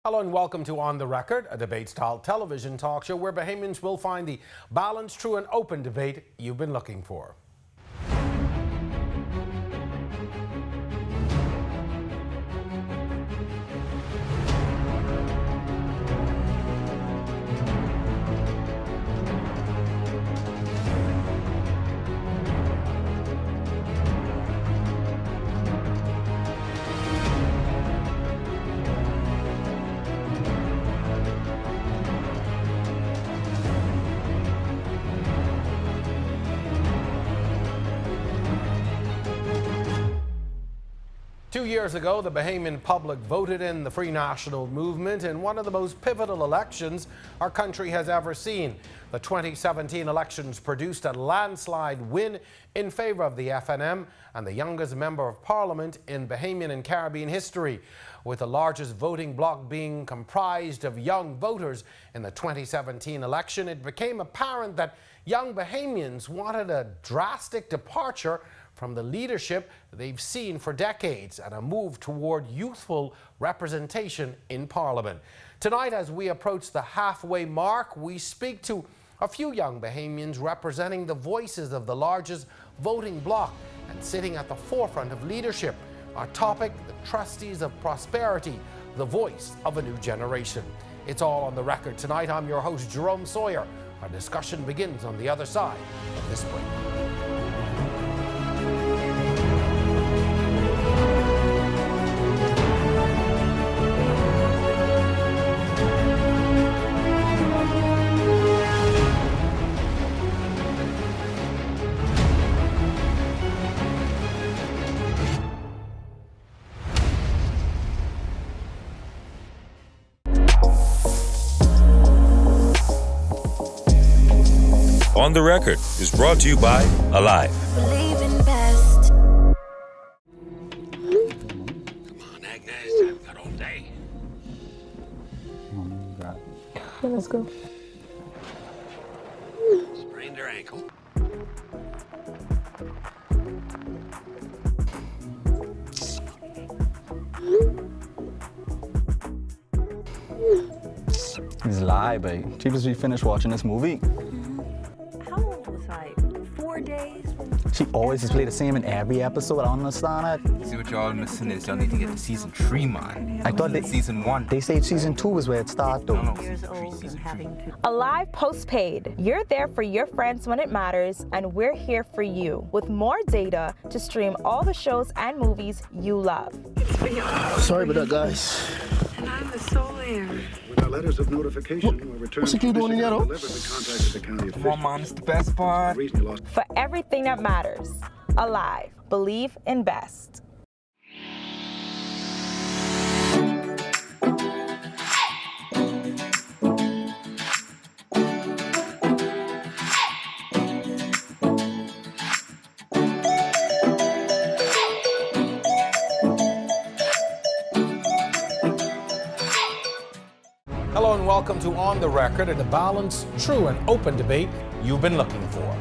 Hello and welcome to On the Record, a debate-style television talk show where Bahamians will find the balanced, true and open debate you've been looking for. Two years ago, the Bahamian public voted in the Free National Movement in one of the most pivotal elections our country has ever seen. The 2017 elections produced a landslide win in favor of the FNM and the youngest member of parliament in Bahamian and Caribbean history, with the largest voting bloc being comprised of young voters in the 2017 election. It became apparent that young Bahamians wanted a drastic departure from the leadership they've seen for decades and a move toward youthful representation in Parliament. Tonight, as we approach the halfway mark, we speak to a few young Bahamians representing the voices of the largest voting bloc and sitting at the forefront of leadership. Our topic, the trustees of prosperity, the voice of a new generation. It's all on the record tonight. I'm your host, Jerome Sawyer. Our discussion begins on the other side of this break. On the Record is brought to you by Alive. Believe in best. Come on, Agnes, I've got all day. Yeah, let's go. Sprained her ankle. He's lie, babe. She just finished watching this movie. How old was I? 4 days? She always just play the same in every episode. I don't understand it. See what y'all missing is y'all need to get to season 3, man. I thought season 1. They say season 2 is where it started, though. No, Years season 3, old and season 3. having to. Alive Postpaid. You're there for your friends when it matters, and we're here for you with more data to stream all the shows and movies you love. Sorry about that, guys. And I'm the sole heir. With our letters of notification, we returned. What's it you doing in yellow? We contacted the county Come on, man, it's the best part. The reason you lost. For everything that matters. Alive. Believe in best. Hello and welcome to On the Record, a balanced, true and open debate you've been looking for.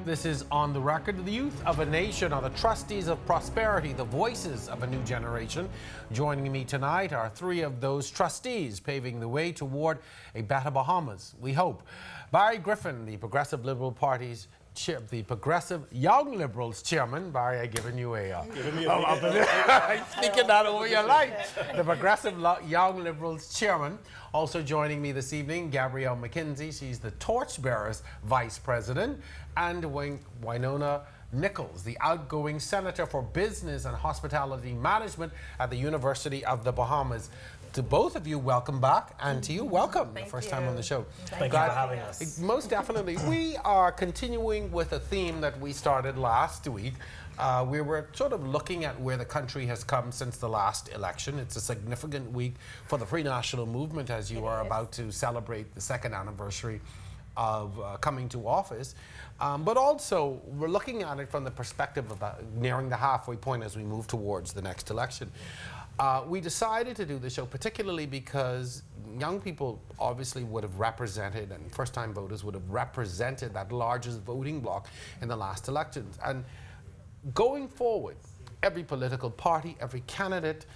This is On the Record. The youth of a nation are the trustees of prosperity, the voices of a new generation. Joining me tonight are three of those trustees paving the way toward a better Bahamas, we hope. Barry Griffin, the Progressive Liberal Party's chair, the Progressive Young Liberals chairman. Barry, I've given you I'm speaking that over your life. The Progressive Young Liberals chairman. Also joining me this evening, Gabrielle McKenzie. She's the Torchbearers Vice President. And Winona Nichols, the outgoing Senator for Business and Hospitality Management at the University of the Bahamas. to both of you, welcome back, and to you, welcome. Thank First you. time on the show. Thank Glad- you for having us. Most definitely. We are continuing with a theme that we started last week. We were sort of looking at where the country has come since the last election. It's a significant week for the Free National Movement as you are about to celebrate the second anniversary of coming to office. But also, we're looking at it from the perspective of nearing the halfway point as we move towards the next election. We decided to do the show particularly because young people obviously would have represented, and first-time voters would have represented that largest voting bloc in the last elections. And going forward, every political party, every candidate,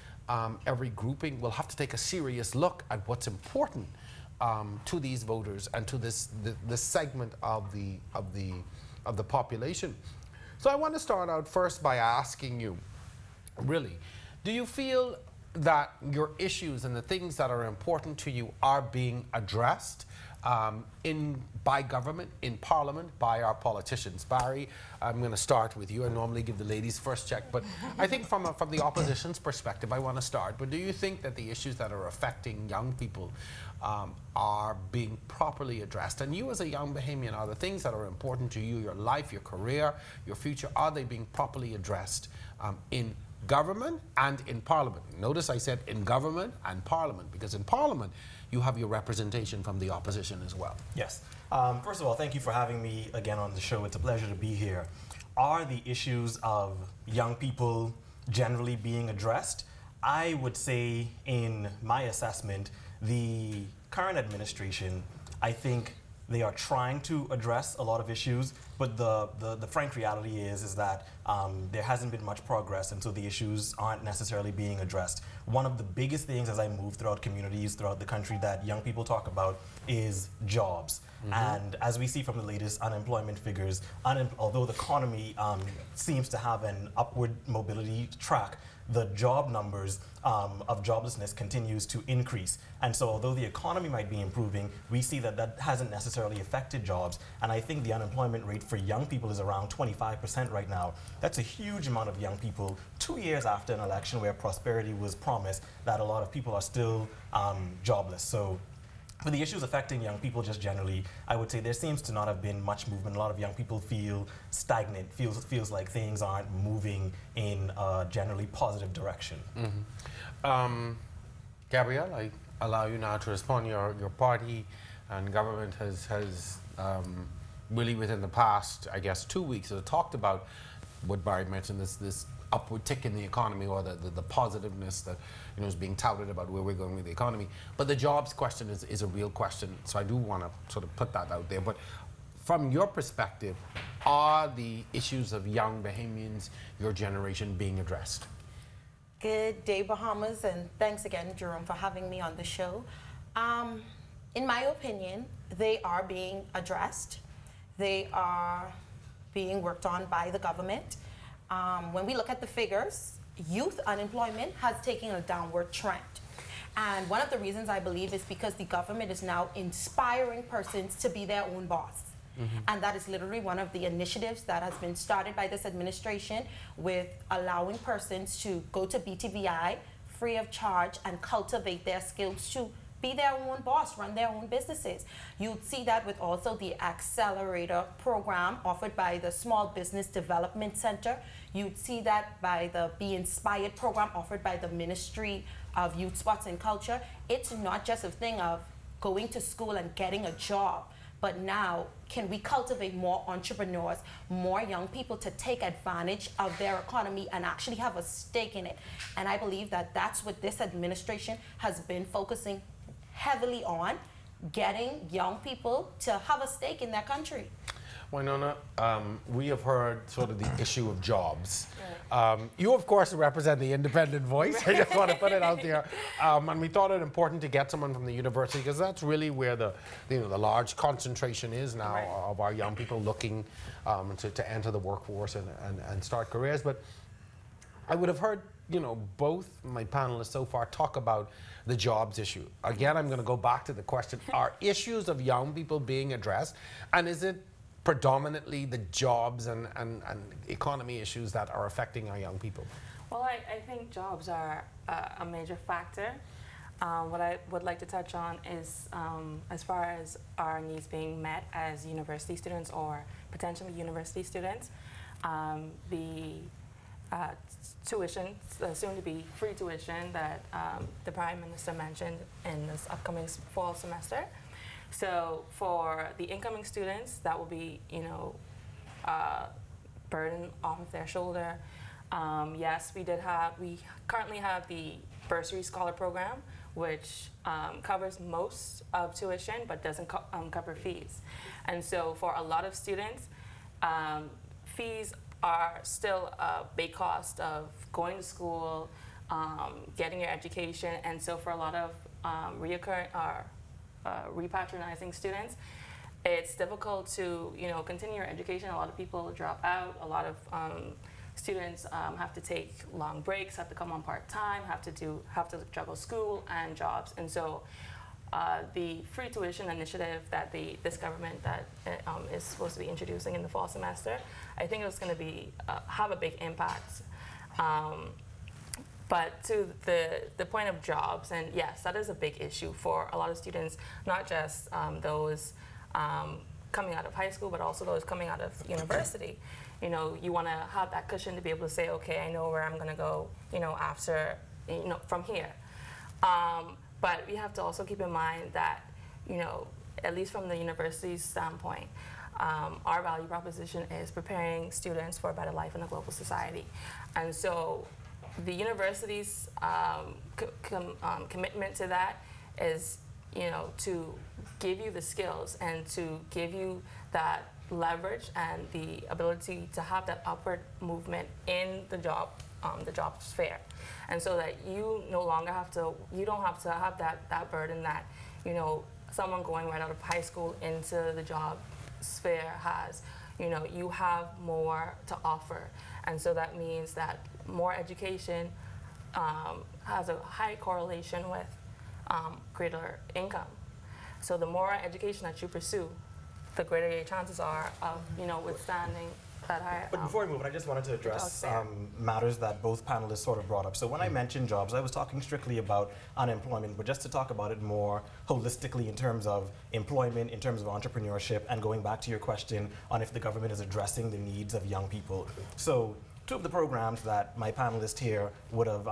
every grouping will have to take a serious look at what's important to these voters and to this segment of the population. So I want to start out first by asking you, really, do you feel that your issues and the things that are important to you are being addressed by government, in Parliament, by our politicians? Barry, I'm going to start with you. I normally give the ladies first check, but I think from the opposition's perspective, I want to start. But do you think that the issues that are affecting young people are being properly addressed? And you as a young Bahamian, are the things that are important to you, your life, your career, your future, are they being properly addressed in government and in Parliament? Notice I said in government and Parliament, because in Parliament you have your representation from the opposition as well. Yes. First of all, thank you for having me again on the show. It's a pleasure to be here. Are the issues of young people generally being addressed? I would say, in my assessment, the current administration, I think they are trying to address a lot of issues, but the frank reality is that there hasn't been much progress, and so the issues aren't necessarily being addressed. One of the biggest things as I move throughout communities throughout the country that young people talk about is jobs. And as we see from the latest unemployment figures, although the economy seems to have an upward mobility track, the job numbers of joblessness continues to increase. And so although the economy might be improving, we see that that hasn't necessarily affected jobs. And I think the unemployment rate for young people is around 25% right now. That's a huge amount of young people 2 years after an election where prosperity was promised, that a lot of people are still jobless. So for the issues affecting young people just generally, I would say there seems to not have been much movement. A lot of young people feel stagnant, feels like things aren't moving in a generally positive direction. Gabrielle, I allow you now to respond. Your party and government has really within the past, I guess, 2 weeks has talked about what Barry mentioned, this upward tick in the economy, or the positiveness that is being touted about where we're going with the economy. But the jobs question is a real question, so I do want to sort of put that out there. But from your perspective, are the issues of young Bahamians, your generation, being addressed? Good day, Bahamas, and thanks again, Jerome, for having me on the show. In my opinion, they are being addressed. They are being worked on by the government. When we look at the figures, youth unemployment has taken a downward trend. And one of the reasons I believe is because the government is now inspiring persons to be their own boss. And that is literally one of the initiatives that has been started by this administration, with allowing persons to go to BTVI free of charge and cultivate their skills to be their own boss, run their own businesses. You'd see that with also the Accelerator program offered by the Small Business Development Center. You'd see that by the Be Inspired program offered by the Ministry of Youth, Sports and Culture. It's not just a thing of going to school and getting a job, but now can we cultivate more entrepreneurs, more young people to take advantage of their economy and actually have a stake in it. And I believe that that's what this administration has been focusing heavily on, getting young people to have a stake in their country. Winona, we have heard sort of the issue of jobs. You, of course, represent the independent voice. I just want to put it out there. And we thought it important to get someone from the university, because that's really where the large concentration is now of our young people looking to enter the workforce and start careers. But I would have heard both my panelists so far talk about the jobs issue. Again, I'm going to go back to the question, are issues of young people being addressed? And is it predominantly the jobs and economy issues that are affecting our young people? Well, I think jobs are a major factor. what I would like to touch on is as far as our needs being met as university students or potentially university students, the tuition, soon to be free tuition that the Prime Minister mentioned in this upcoming fall semester. So for the incoming students, that will be, burden off of their shoulder. Yes, we currently have the bursary scholar program, which covers most of tuition but doesn't cover fees. And so for a lot of students, fees are still a big cost of going to school, getting your education, and so for a lot of repatronizing students, it's difficult to continue your education. A lot of people drop out. A lot of students have to take long breaks, have to come on part-time, have to juggle school and jobs. And so the free tuition initiative that this government that is supposed to be introducing in the fall semester, I think it's going to have a big impact. But to the point of jobs, and yes, that is a big issue for a lot of students, not just those coming out of high school, but also those coming out of university. You want to have that cushion to be able to say, okay, I know where I'm going to go, after, from here. But we have to also keep in mind that, at least from the university's standpoint, our value proposition is preparing students for a better life in a global society. And so the university's commitment to that is, to give you the skills and to give you that leverage and the ability to have that upward movement in the job sphere. And so that you don't have to have that burden that, someone going right out of high school into the job sphere has. You have more to offer. And so that means that more education has a high correlation with greater income. So the more education that you pursue, the greater your chances are of, withstanding that higher. But before we move, I just wanted to address matters that both panelists sort of brought up. So when I mentioned jobs, I was talking strictly about unemployment, but just to talk about it more holistically in terms of employment, in terms of entrepreneurship, and going back to your question on if the government is addressing the needs of young people. So two of the programs that my panelist here would have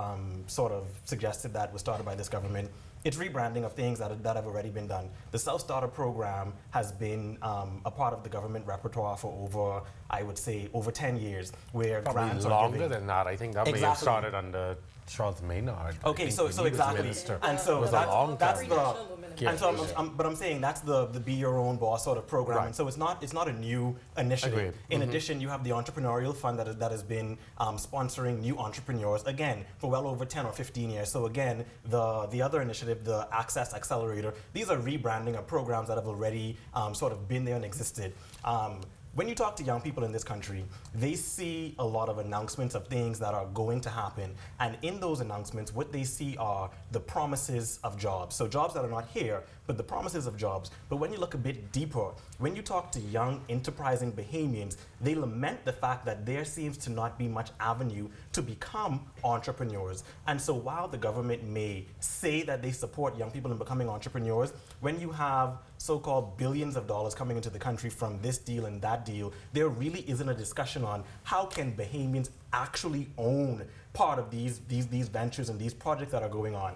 sort of suggested that was started by this government, it's rebranding of things that have already been done. The Self-Starter program has been a part of the government repertoire for over, I would say, over 10 years, where Probably grants are longer given. than that. I think that may have started under Charles Maynard. Okay, so exactly, and so but I'm saying that's the be your own boss sort of program, and so it's not a new initiative. Agreed. In addition, you have the entrepreneurial fund that has been sponsoring new entrepreneurs again for well over 10 or 15 years. So again, the other initiative, the Access Accelerator, these are rebranding of programs that have already sort of been there and existed. When you talk to young people in this country, they see a lot of announcements of things that are going to happen. And in those announcements, what they see are the promises of jobs. So jobs that are not here, but the promises of jobs. But when you look a bit deeper, when you talk to young, enterprising Bahamians, they lament the fact that there seems to not be much avenue to become entrepreneurs. And so while the government may say that they support young people in becoming entrepreneurs, when you have so-called billions of dollars coming into the country from this deal and that deal, there really isn't a discussion on how can Bahamians actually own part of these ventures and these projects that are going on.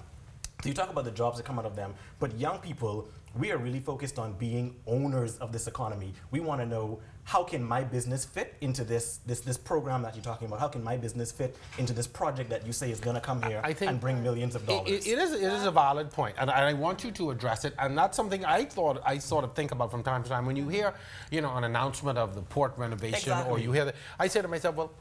So you talk about the jobs that come out of them, but young people, we are really focused on being owners of this economy. We want to know, how can my business fit into this program that you're talking about? How can my business fit into this project that you say is going to come here and bring millions of dollars? It is a valid point, and I want you to address it. And that's something I sort of think about from time to time. When you hear, an announcement of the port renovation, or you hear that, I say to myself, well,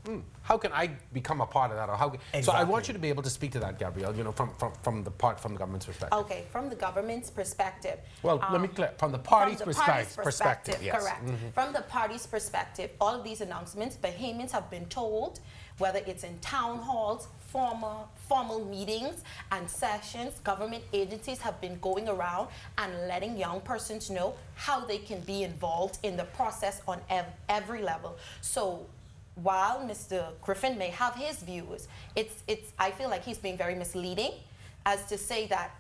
how can I become a part of that? Or how? So I want you to be able to speak to that, Gabrielle. From the government's perspective. Okay, from the government's perspective. Well, let me clear. From the party's perspective. Yes. Correct. From the party's perspective, all of these announcements, Bahamians have been told, whether it's in town halls, formal meetings and sessions, government agencies have been going around and letting young persons know how they can be involved in the process on every level. So while Mr. Griffin may have his views, I feel like he's being very misleading. as to say that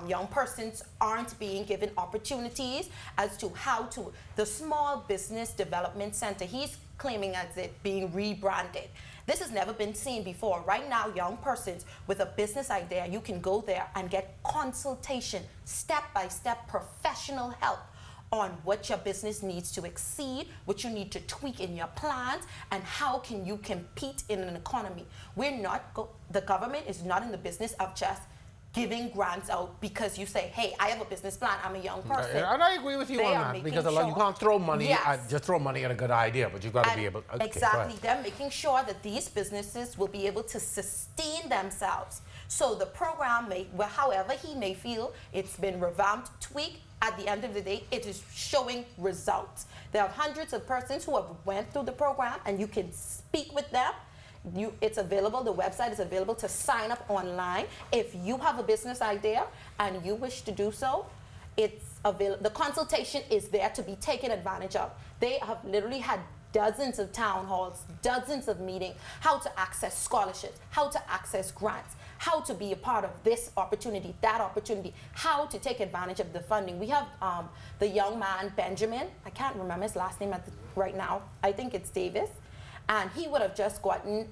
young persons aren't being given opportunities as to how to, the Small Business Development Center, he's claiming as it being rebranded. This has never been seen before. Right now, young persons with a business idea, you can go there and get consultation, step-by-step professional help on what your business needs to exceed, what you need to tweak in your plans, and how can you compete in an economy. We're not, the government is not in the business of just giving grants out because you say, hey, I have a business plan, I'm a young person. And I agree with you on that, because you can't throw money at, just throw money at a good idea, but you've got to be able, okay, exactly, they're making sure that these businesses will be able to sustain themselves. So the program may, well, however he may feel, it's been revamped, tweaked. At the end of the day, it is showing results. There are hundreds of persons who have went through the program, and you can speak with them. It's available, the website is available to sign up online. If you have a business idea and you wish to do so, it's available. The consultation is there to be taken advantage of. They have literally had dozens of town halls, dozens of meetings, how to access scholarships, how to access grants, how to be a part of this opportunity, that opportunity, how to take advantage of the funding. We have the young man, Benjamin, I can't remember his last name right now, I think it's Davis, and he would have just gotten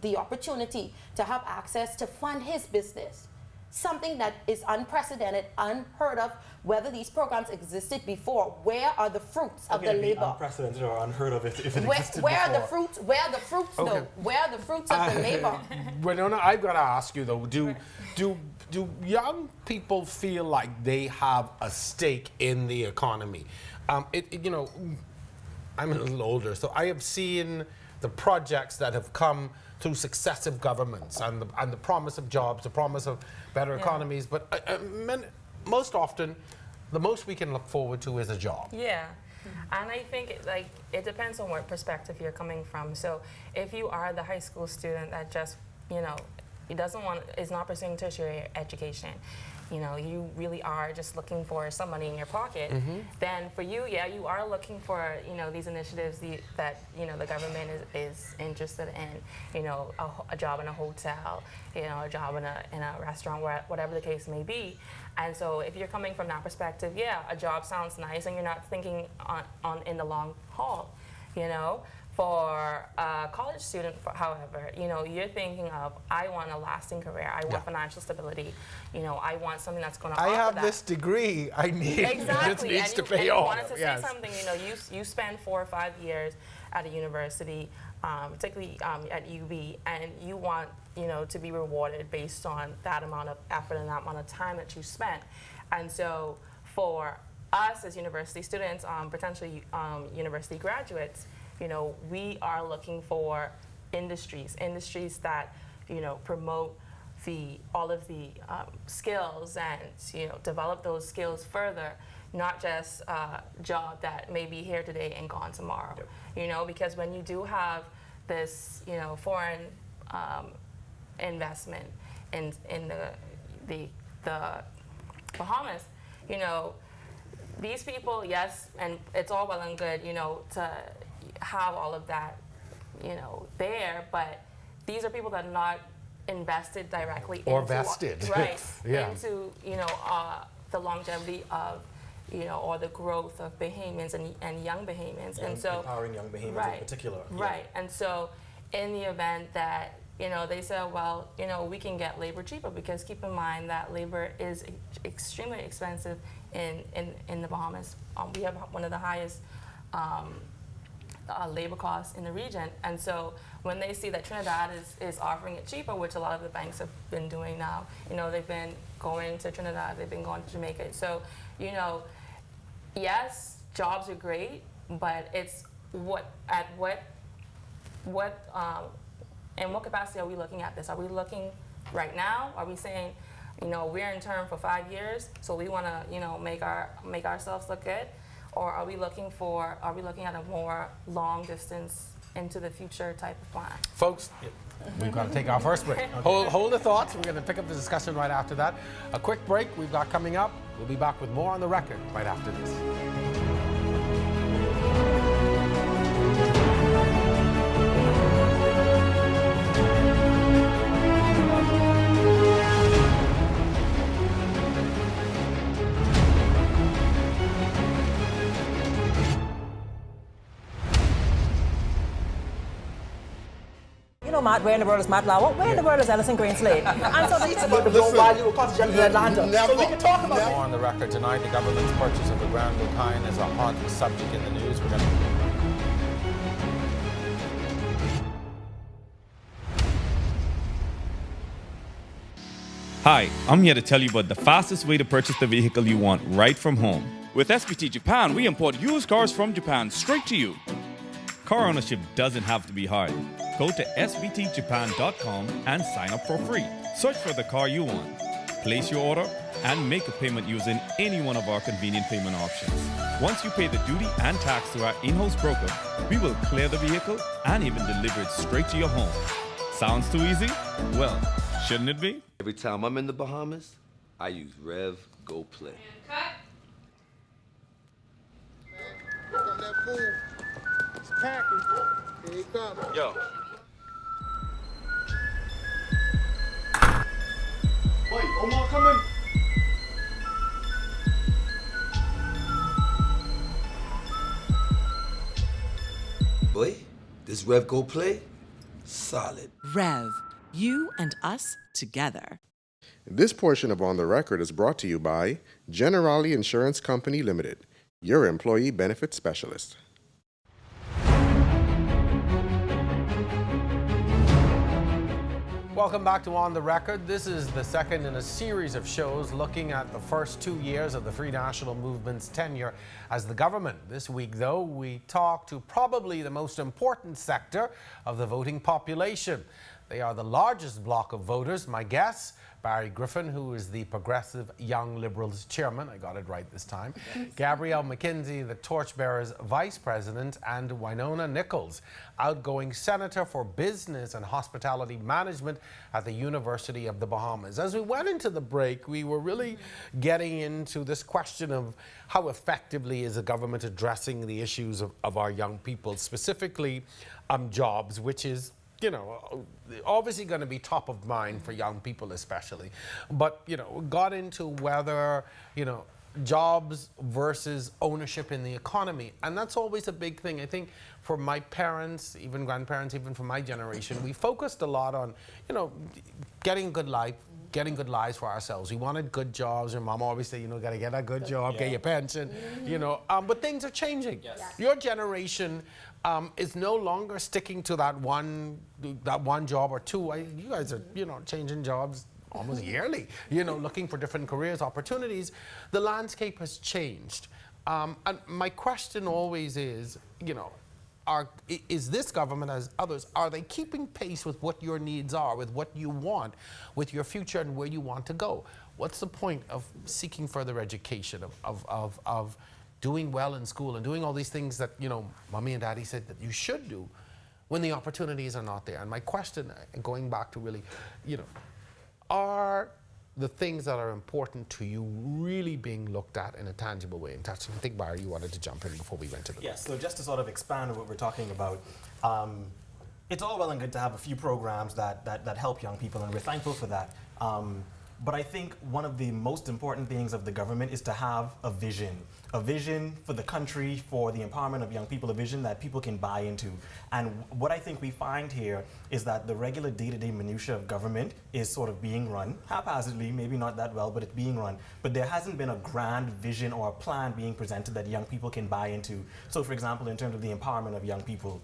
the opportunity to have access to fund his business. Something that is unprecedented, unheard of, whether these programs existed before. Where are the fruits of the labor? Unprecedented or unheard of if it existed where before. are the fruits? Where are the fruits, Okay. though? Where are the fruits of the labor? Winona, I've got to ask you though, do young people feel like they have a stake in the economy? You know, I'm a little older, so I have seen the projects that have come through successive governments and the promise of jobs, the promise of better economies, but most often, the most we can look forward to is a job. Yeah. And I think it depends on what perspective you're coming from. So if you are the high school student that just, you know, is not pursuing tertiary education, you know, you really are just looking for some money in your pocket, then for you, yeah, you are looking for, you know, these initiatives that, you know, the government is interested in, you know, a job in a hotel, you know, a job in a restaurant, whatever the case may be. And so if you're coming from that perspective, yeah, a job sounds nice and you're not thinking in the long haul, you know. For a college student, however, you know, you're thinking of, I want a lasting career, I want financial stability, you know, I want something that's going to offer that. I have this degree, I need exactly. This needs to pay and off. You wanted to say something, you know, you spend 4 or 5 years at a university, particularly at UB, and you want, you know, to be rewarded based on that amount of effort and that amount of time that you spent. And so for us as university students, potentially university graduates, you know, we are looking for industries that, you know, promote all of the skills and, you know, develop those skills further, not just a job that may be here today and gone tomorrow. You know, because when you do have this, you know, foreign investment in the Bahamas, you know, these people, yes, and it's all well and good, you know, to have all of that, you know, there, but these are people that are not invested directly or into, vested, right, yeah, into, you know, the longevity of, you know, or the growth of Bahamians and young Bahamians, and so empowering young Bahamians in particular, right, and so in the event that, you know, they said, well, you know, we can get labor cheaper, because keep in mind that labor is extremely expensive in the Bahamas. We have one of the highest labor costs in the region, and so when they see that Trinidad is offering it cheaper, which a lot of the banks have been doing now, you know, they've been going to Trinidad, they've been going to Jamaica. So, you know, yes, jobs are great, but it's in what capacity are we looking at this? Are we looking right now? Are we saying, you know, we're in term for 5 years, so we want to, you know, make ourselves look good? Or are we looking at a more long distance into the future type of plan? Folks, we've got to take our first break. Hold the thoughts. We're going to pick up the discussion right after that. A quick break we've got coming up. We'll be back with more on the record right after this. Matt, where in the world is Matt Lauer? Where in the world is Ellison Greenslade? And so these about the low value of cottage in Atlanta. So we can talk about it. More on the record tonight, the government's purchase of the Grand Lukine is a hot subject in the news. We're going to... Hi, I'm here to tell you about the fastest way to purchase the vehicle you want right from home. With SBT Japan, we import used cars from Japan straight to you. Car ownership doesn't have to be hard. Go to sbtjapan.com and sign up for free. Search for the car you want, place your order, and make a payment using any one of our convenient payment options. Once you pay the duty and tax to our in-house broker, we will clear the vehicle and even deliver it straight to your home. Sounds too easy? Well, shouldn't it be? Every time I'm in the Bahamas, I use Rev Go Play. Yo. Wait, Omar coming. Boy, this Rev Go Play, solid. Rev, you and us together. This portion of On the Record is brought to you by Generali Insurance Company Limited, your employee benefit specialist. Welcome back to On the Record. This is the second in a series of shows looking at the first 2 years of the Free National Movement's tenure as the government. This week, though, we talk to probably the most important sector of the voting population. They are the largest bloc of voters. My guest, Barry Griffin, who is the Progressive Young Liberals chairman. I got it right this time. Gabrielle McKenzie, the Torchbearers vice president, and Winona Nichols, outgoing senator for business and hospitality management at the University of the Bahamas. As we went into the break, we were really getting into this question of how effectively is the government addressing the issues of our young people, specifically jobs, which is, you know, obviously going to be top of mind for young people especially. But, you know, got into whether, you know, jobs versus ownership in the economy. And that's always a big thing. I think for my parents, even grandparents, even for my generation, we focused a lot on, you know, getting good life, getting good lives for ourselves. We wanted good jobs. Your mom always said, you know, got to get a good job, get your pension, you know. But things are changing. Yes. Your generation is no longer sticking to that one job or two. You guys are, you know, changing jobs almost yearly, you know, looking for different careers, opportunities. The landscape has changed. And my question always is, you know, is this government, as others, are they keeping pace with what your needs are, with what you want, with your future and where you want to go? What's the point of seeking further education, of doing well in school and doing all these things that, you know, mommy and daddy said that you should do when the opportunities are not there? And my question, going back to really, you know, are the things that are important to you really being looked at in a tangible way? And I think, Barry, you wanted to jump in before we went to the... Yes, so just to sort of expand on what we're talking about, it's all well and good to have a few programs that help young people, and we're thankful for that. But I think one of the most important things of the government is to have a vision for the country, for the empowerment of young people, a vision that people can buy into. And what I think we find here is that the regular day-to-day minutiae of government is sort of being run haphazardly, maybe not that well, but it's being run. But there hasn't been a grand vision or a plan being presented that young people can buy into. So for example, in terms of the empowerment of young people,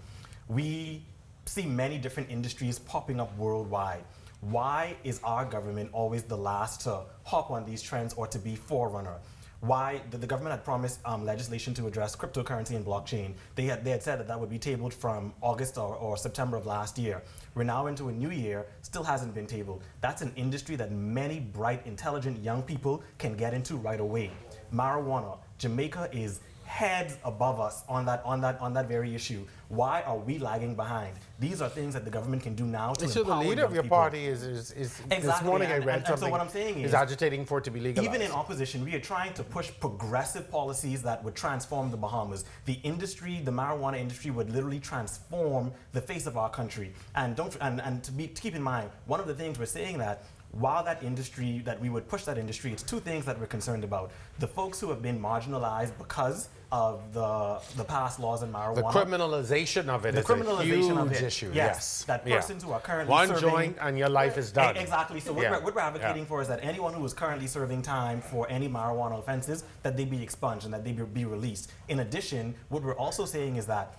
we see many different industries popping up worldwide. Why is our government always the last to hop on these trends or to be forerunner? Why the government had promised legislation to address cryptocurrency and blockchain. They had said that would be tabled from August or September of last year. We're now into a new year, still hasn't been tabled. That's an industry that many bright, intelligent young people can get into right away. Marijuana, Jamaica is heads above us on that very issue. Why are we lagging behind? These are things that the government can do now to so empower the leader of your people. Party is exactly. This morning I read something. So what I'm saying is agitating for it to be legalized. Even in opposition, we are trying to push progressive policies that would transform the Bahamas. The industry, the marijuana industry, would literally transform the face of our country. And to keep in mind, one of the things we're saying that while that industry, that we would push that industry, it's two things that we're concerned about. The folks who have been marginalized because of the past laws in marijuana. The criminalization of it is a huge issue. Yes. That persons who are currently one serving... joint and your life is done. Exactly. So what we're advocating for is that anyone who is currently serving time for any marijuana offenses, that they be expunged and that they be released. In addition, what we're also saying is that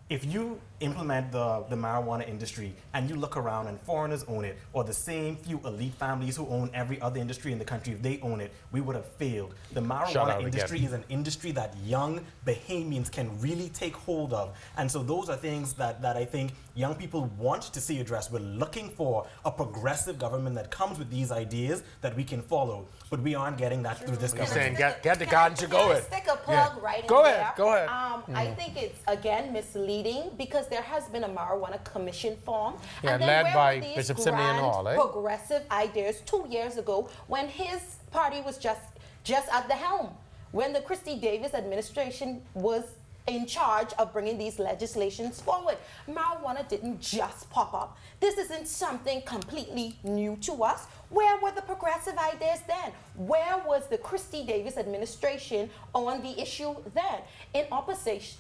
if you implement the marijuana industry and you look around and foreigners own it, or the same few elite families who own every other industry in the country, if they own it, we would have failed. The marijuana industry is an industry that young Bahamians can really take hold of. And so those are things that I think young people want to see addressed. We're looking for a progressive government that comes with these ideas that we can follow. But we aren't getting that through this government. You're saying get the ganja going. Stick a plug right in Go there. ahead, go ahead. I think it's, again, misleading because there has been a marijuana commission formed. Yeah, and then led where by were these Bishop Simeon Hall, progressive ideas 2 years ago when his party was just at the helm, when the Christy Davis administration was in charge of bringing these legislations forward. Marijuana didn't just pop up. This isn't something completely new to us. Where were the progressive ideas then? Where was the Christy Davis administration on the issue then? In opposition,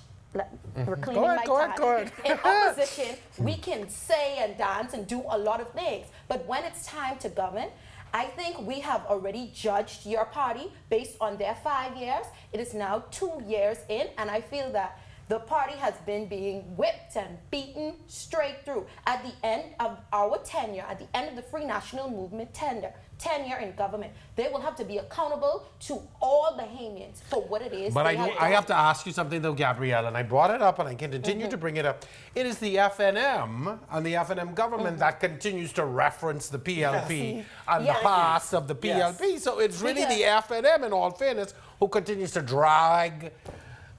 reclaiming my time. In opposition, we can say and dance and do a lot of things, but when it's time to govern, I think we have already judged your party based on their 5 years. It is now 2 years in, and I feel that the party has been being whipped and beaten straight through. At the end of our tenure, at the end of the Free National Movement tenure in government, they will have to be accountable to all Bahamians for what it is. But I have to ask you something though, Gabrielle, and I brought it up and I can continue to bring it up. It is the FNM and the FNM government that continues to reference the PLP and the past of the PLP. So it's really the FNM, in all fairness, who continues to drag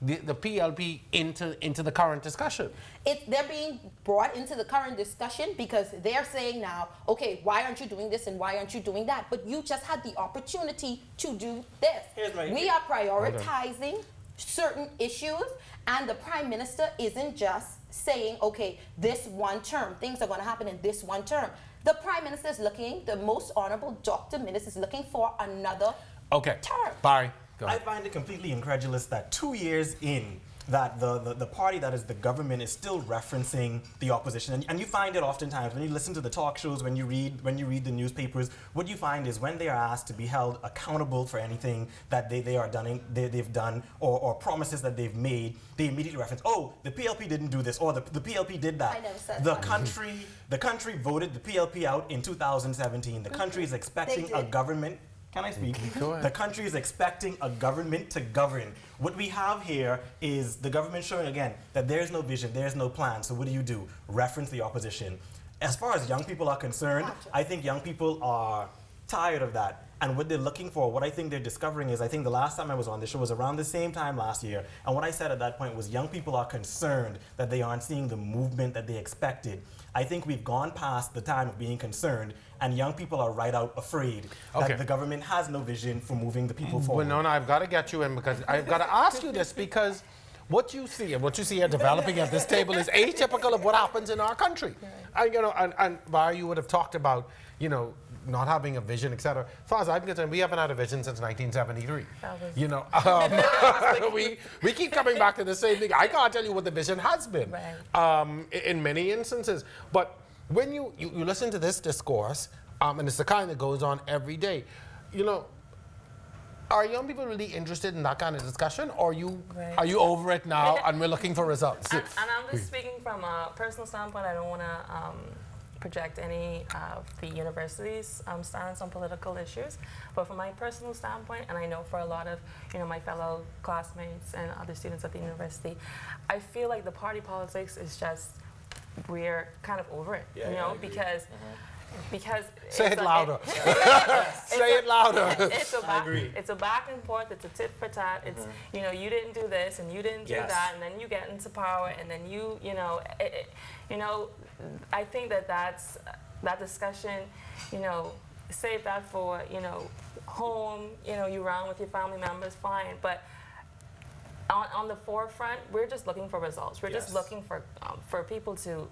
the PLP into the current discussion. They're being brought into the current discussion because they're saying now, okay, why aren't you doing this and why aren't you doing that? But you just had the opportunity to do this. We are prioritizing certain issues, and the Prime Minister isn't just saying, okay, this one term, things are going to happen in this one term. The Prime Minister is looking, the Most Honorable Dr. Minnis is looking for another term. Barry. I find it completely incredulous that 2 years in, that the party that is the government is still referencing the opposition. And you find it oftentimes when you listen to the talk shows, when you read the newspapers, what you find is when they are asked to be held accountable for anything that they've done or promises that they've made, they immediately reference, oh, the PLP didn't do this, or the PLP did that. I never said The country voted the PLP out in 2017. The country is expecting a government. Can I speak? The country is expecting a government to govern. What we have here is the government showing again that there's no vision, there's no plan. So what do? Reference the opposition. As far as young people are concerned, I think young people are tired of that. And what they're looking for, what I think they're discovering is, I think the last time I was on this show was around the same time last year. And what I said at that point was young people are concerned that they aren't seeing the movement that they expected. I think we've gone past the time of being concerned, and young people are right out afraid that the government has no vision for moving the people forward. Well, no, I've got to get you in because I've got to ask you this because what you see here developing at this table is atypical of what happens in our country. And Barry, you would have talked about, not having a vision, etc. As far as I'm concerned, we haven't had a vision since 1973. We keep coming back to the same thing. I can't tell you what the vision has been in many instances. But when you listen to this discourse, and it's the kind that goes on every day, are young people really interested in that kind of discussion, or are you over it now and we're looking for results? And I'm just speaking from a personal standpoint. I don't want to project any of the university's stance on political issues, but from my personal standpoint, and I know for a lot of my fellow classmates and other students at the university, I feel like the party politics is just, we're kind of over it, because say it louder. Say it louder. It's a back and forth. It's a tit for tat. It's you didn't do this and you didn't do that, and then you get into power, and then I think that discussion. Save that for home. You around with your family members, fine, but on the forefront, we're just looking for results. We're just looking for people to,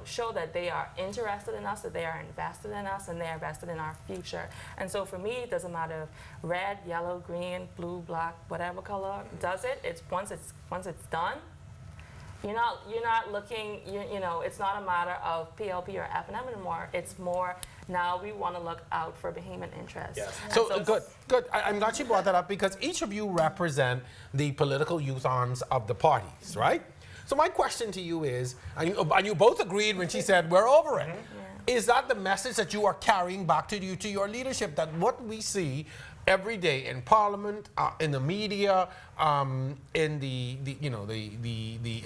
show that they are interested in us, that they are invested in us, and they are invested in our future. And so for me, it doesn't matter if red, yellow, green, blue, black, whatever color does it. It's once it's done. You're not looking. It's not a matter of PLP or FNM anymore. It's more now we want to look out for Bahamian interests. Yes. So good. I'm glad you brought that up because each of you represent the political youth arms of the parties, right? So my question to you is, and you both agreed when she said we're over it. Is that the message that you are carrying back to your leadership? That what we see every day in Parliament, in the media, in the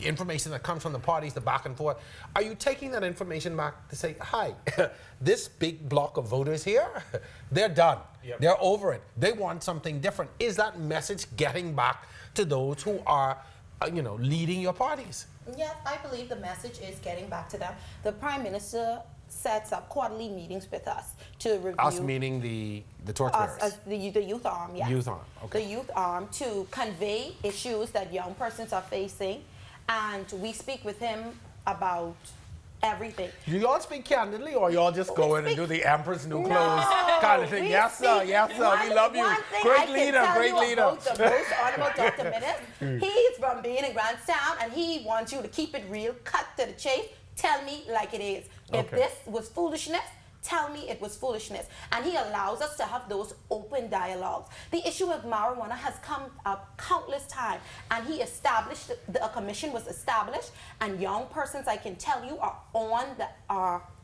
information that comes from the parties, the back and forth, are you taking that information back to say, hi, this big block of voters here, they're done. Yep. They're over it. They want something different. Is that message getting back to those who are, leading your parties? Yes, I believe the message is getting back to them. The Prime Minister sets up quarterly meetings with us to review. Us meaning the torchbearers? Us as the youth arm, yes. Youth arm, okay. The youth arm to convey issues that young persons are facing, and we speak with him about everything. Do y'all speak candidly, or y'all just go in and do the Emperor's New Clothes kind of thing? Yes, sir. Yes, sir. We love you. Great leader. Great leader. The most honorable Dr. Minnis. He's from being in Grantstown, and he wants you to keep it real, cut to the chase. Tell me like it is. If this was foolishness, tell me it was foolishness. And he allows us to have those open dialogues. The issue of marijuana has come up countless times, and he established, a commission was established, and young persons, I can tell you, are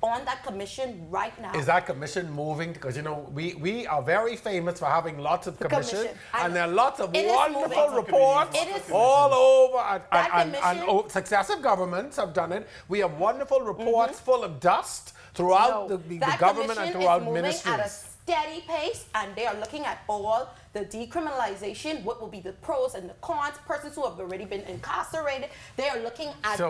on that commission right now. Is that commission moving? Because, we are very famous for having lots of commissions, and there are lots of wonderful reports all over, and successive governments have done it. We have wonderful reports full of dust throughout the government and throughout ministries. At a steady pace, and they are looking at all the decriminalization, what will be the pros and the cons, persons who have already been incarcerated. They are looking at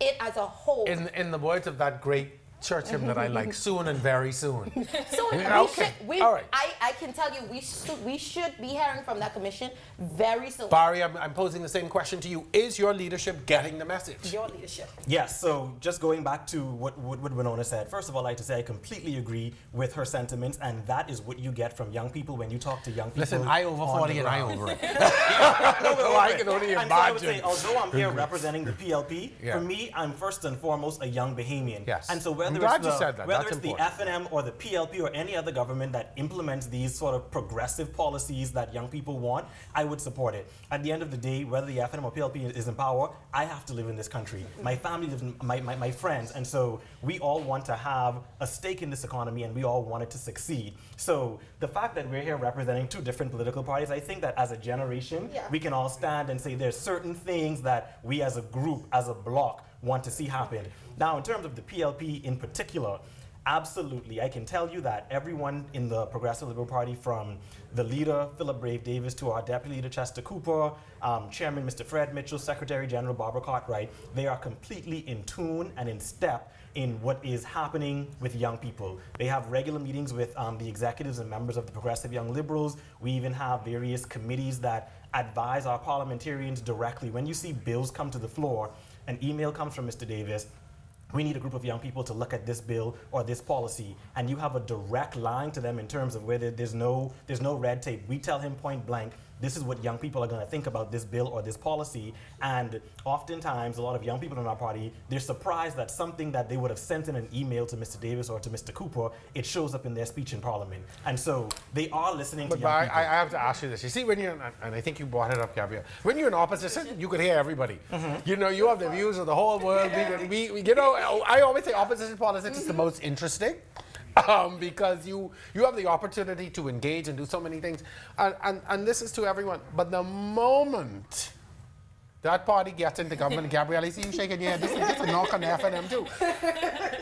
it as a whole. In the words of that great church hymn that I like, soon and very soon. Soon. All right. I can tell you, we should be hearing from that commission very soon. Barry, I'm posing the same question to you. Is your leadership getting the message? Your leadership. Yes, so just going back to what Winona said, first of all, I'd like to say I completely agree with her sentiments, and that is what you get from young people when you talk to young people. Listen, I over 40 and I over it. I can only imagine. So I would say, although I'm here representing the PLP, for me, I'm first and foremost a young Bahamian. Yes. And so whether it's the FNM or the PLP or any other government that implements these sort of progressive policies that young people want, I would support it. At the end of the day, whether the FNM or PLP is in power, I have to live in this country. My family lives in, my friends, and so we all want to have a stake in this economy, and we all want it to succeed. So the fact that we're here representing two different political parties, I think that as a generation, we can all stand and say there's certain things that we as a group, as a bloc, want to see happen. Now, in terms of the PLP in particular, absolutely, I can tell you that everyone in the Progressive Liberal Party, from the leader, Philip Brave Davis, to our deputy leader, Chester Cooper, Chairman Mr. Fred Mitchell, Secretary General Barbara Cartwright, they are completely in tune and in step in what is happening with young people. They have regular meetings with the executives and members of the Progressive Young Liberals. We even have various committees that advise our parliamentarians directly. When you see bills come to the floor, an email comes from Mr. Davis, we need a group of young people to look at this bill or this policy, and you have a direct line to them in terms of whether there's no red tape. We tell him point blank, this is what young people are going to think about this bill or this policy. And oftentimes, a lot of young people in our party, they're surprised that something that they would have sent in an email to Mr. Davis or to Mr. Cooper, it shows up in their speech in Parliament. And so they are listening to young people. I have to ask you this. You see, when you're, and I think you brought it up, Gabrielle, when you're in opposition, you could hear everybody. You know, you have the views of the whole world. I always say opposition politics is the most interesting. Because you have the opportunity to engage and do so many things. And this is to everyone. But the moment that party gets into government, Gabrielle, I see you shaking your head. This is a knock on the FNM too.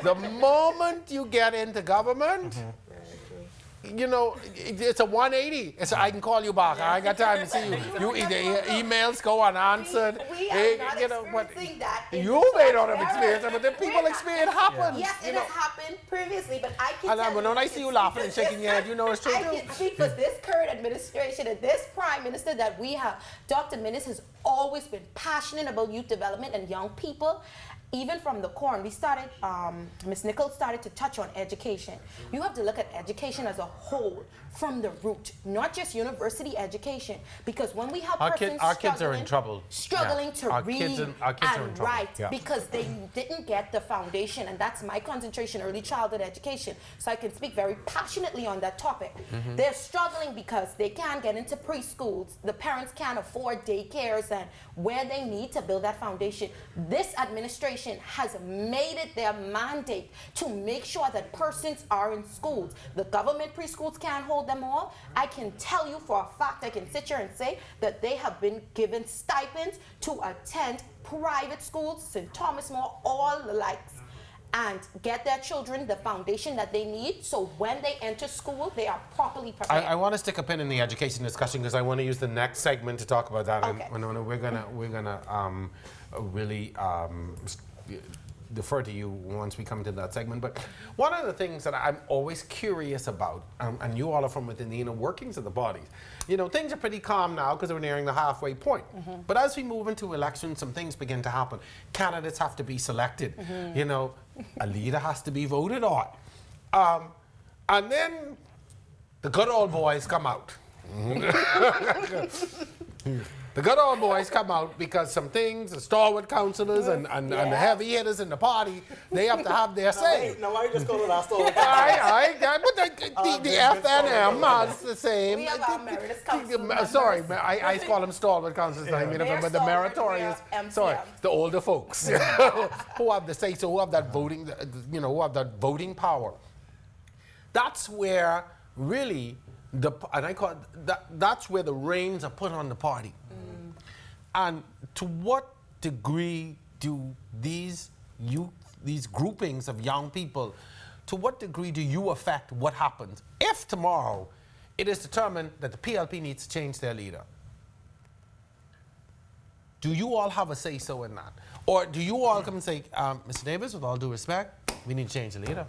The moment you get into government, you know, it's a 180. I can call you back. I ain't got time to see you. The emails go unanswered. We are not experiencing that. You may not have experienced it, but the people experience happens. Yes, it has happened previously, but I can tell when I see you laughing and shaking your head, you know it's true. I can speak for this current administration and this prime minister that we have. Dr. Minnis has always been passionate about youth development and young people. Even from the corn, we started, Ms. Nichols started to touch on education. You have to look at education as a whole, from the root, not just university education. Because when we have our kids are in trouble. Struggling to read and write yeah. because they didn't get the foundation, and that's my concentration, early childhood education. So I can speak very passionately on that topic. Mm-hmm. They're struggling because they can't get into preschools. The parents can't afford daycares and where they need to build that foundation. This administration has made it their mandate to make sure that persons are in schools. The government preschools can't hold them all. I can tell you for a fact, I can sit here and say that they have been given stipends to attend private schools, St. Thomas More, all the likes, and get their children the foundation that they need so when they enter school, they are properly prepared. I want to stick a pin in the education discussion because I want to use the next segment to talk about that. Okay. And we're gonna really defer to you once we come to that segment. But one of the things that I'm always curious about, and you all are from within the inner workings of the bodies, you know, things are pretty calm now because we're nearing the halfway point. Mm-hmm. But as we move into elections, some things begin to happen. Candidates have to be selected. Mm-hmm. You know, a leader has to be voted on. And then the good old boys come out. The good old boys come out because some things, the stalwart councillors and the heavy hitters in the party, they have to have their say. Now why you just call it our stalwart but the FNM is the same. We have our emeritus council Sorry, I call them stalwart councillors. I mean, but the meritorious, sorry, the older folks who have the say, so who have that voting, who have that voting power. That's where really and I call it, that's where the reins are put on the party. Mm. And to what degree do these groupings of young people, to what degree do you affect what happens if tomorrow it is determined that the PLP needs to change their leader? Do you all have a say-so in that? Or do you all come and say, Mr. Davis, with all due respect, we need to change the leader?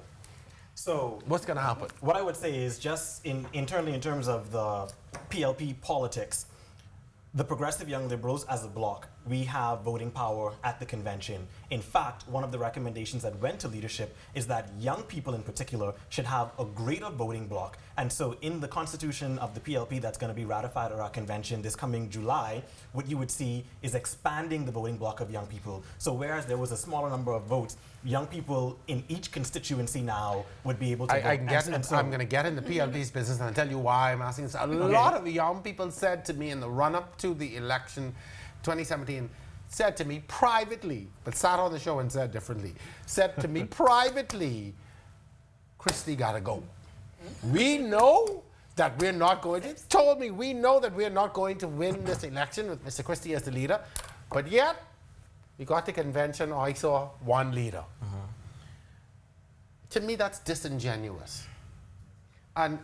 So what's going to happen? What I would say is just internally in terms of the PLP politics, the Progressive Young Liberals as a bloc, we have voting power at the convention. In fact, one of the recommendations that went to leadership is that young people in particular should have a greater voting bloc. And so in the constitution of the PLP that's going to be ratified at our convention this coming July, what you would see is expanding the voting bloc of young people. So whereas there was a smaller number of votes, young people in each constituency now would be able to vote. I'm going to get in the PLP's business and I'll tell you why I'm asking this. A lot of the young people said to me in the run-up to the election 2017, said to me privately, but sat on the show and said differently, said to me privately, Christie gotta go. We know that we're not going to, told me we know that we're not going to win this election with Mr. Christie as the leader, but yet we got to convention, I saw one leader. Mm-hmm. To me, that's disingenuous. And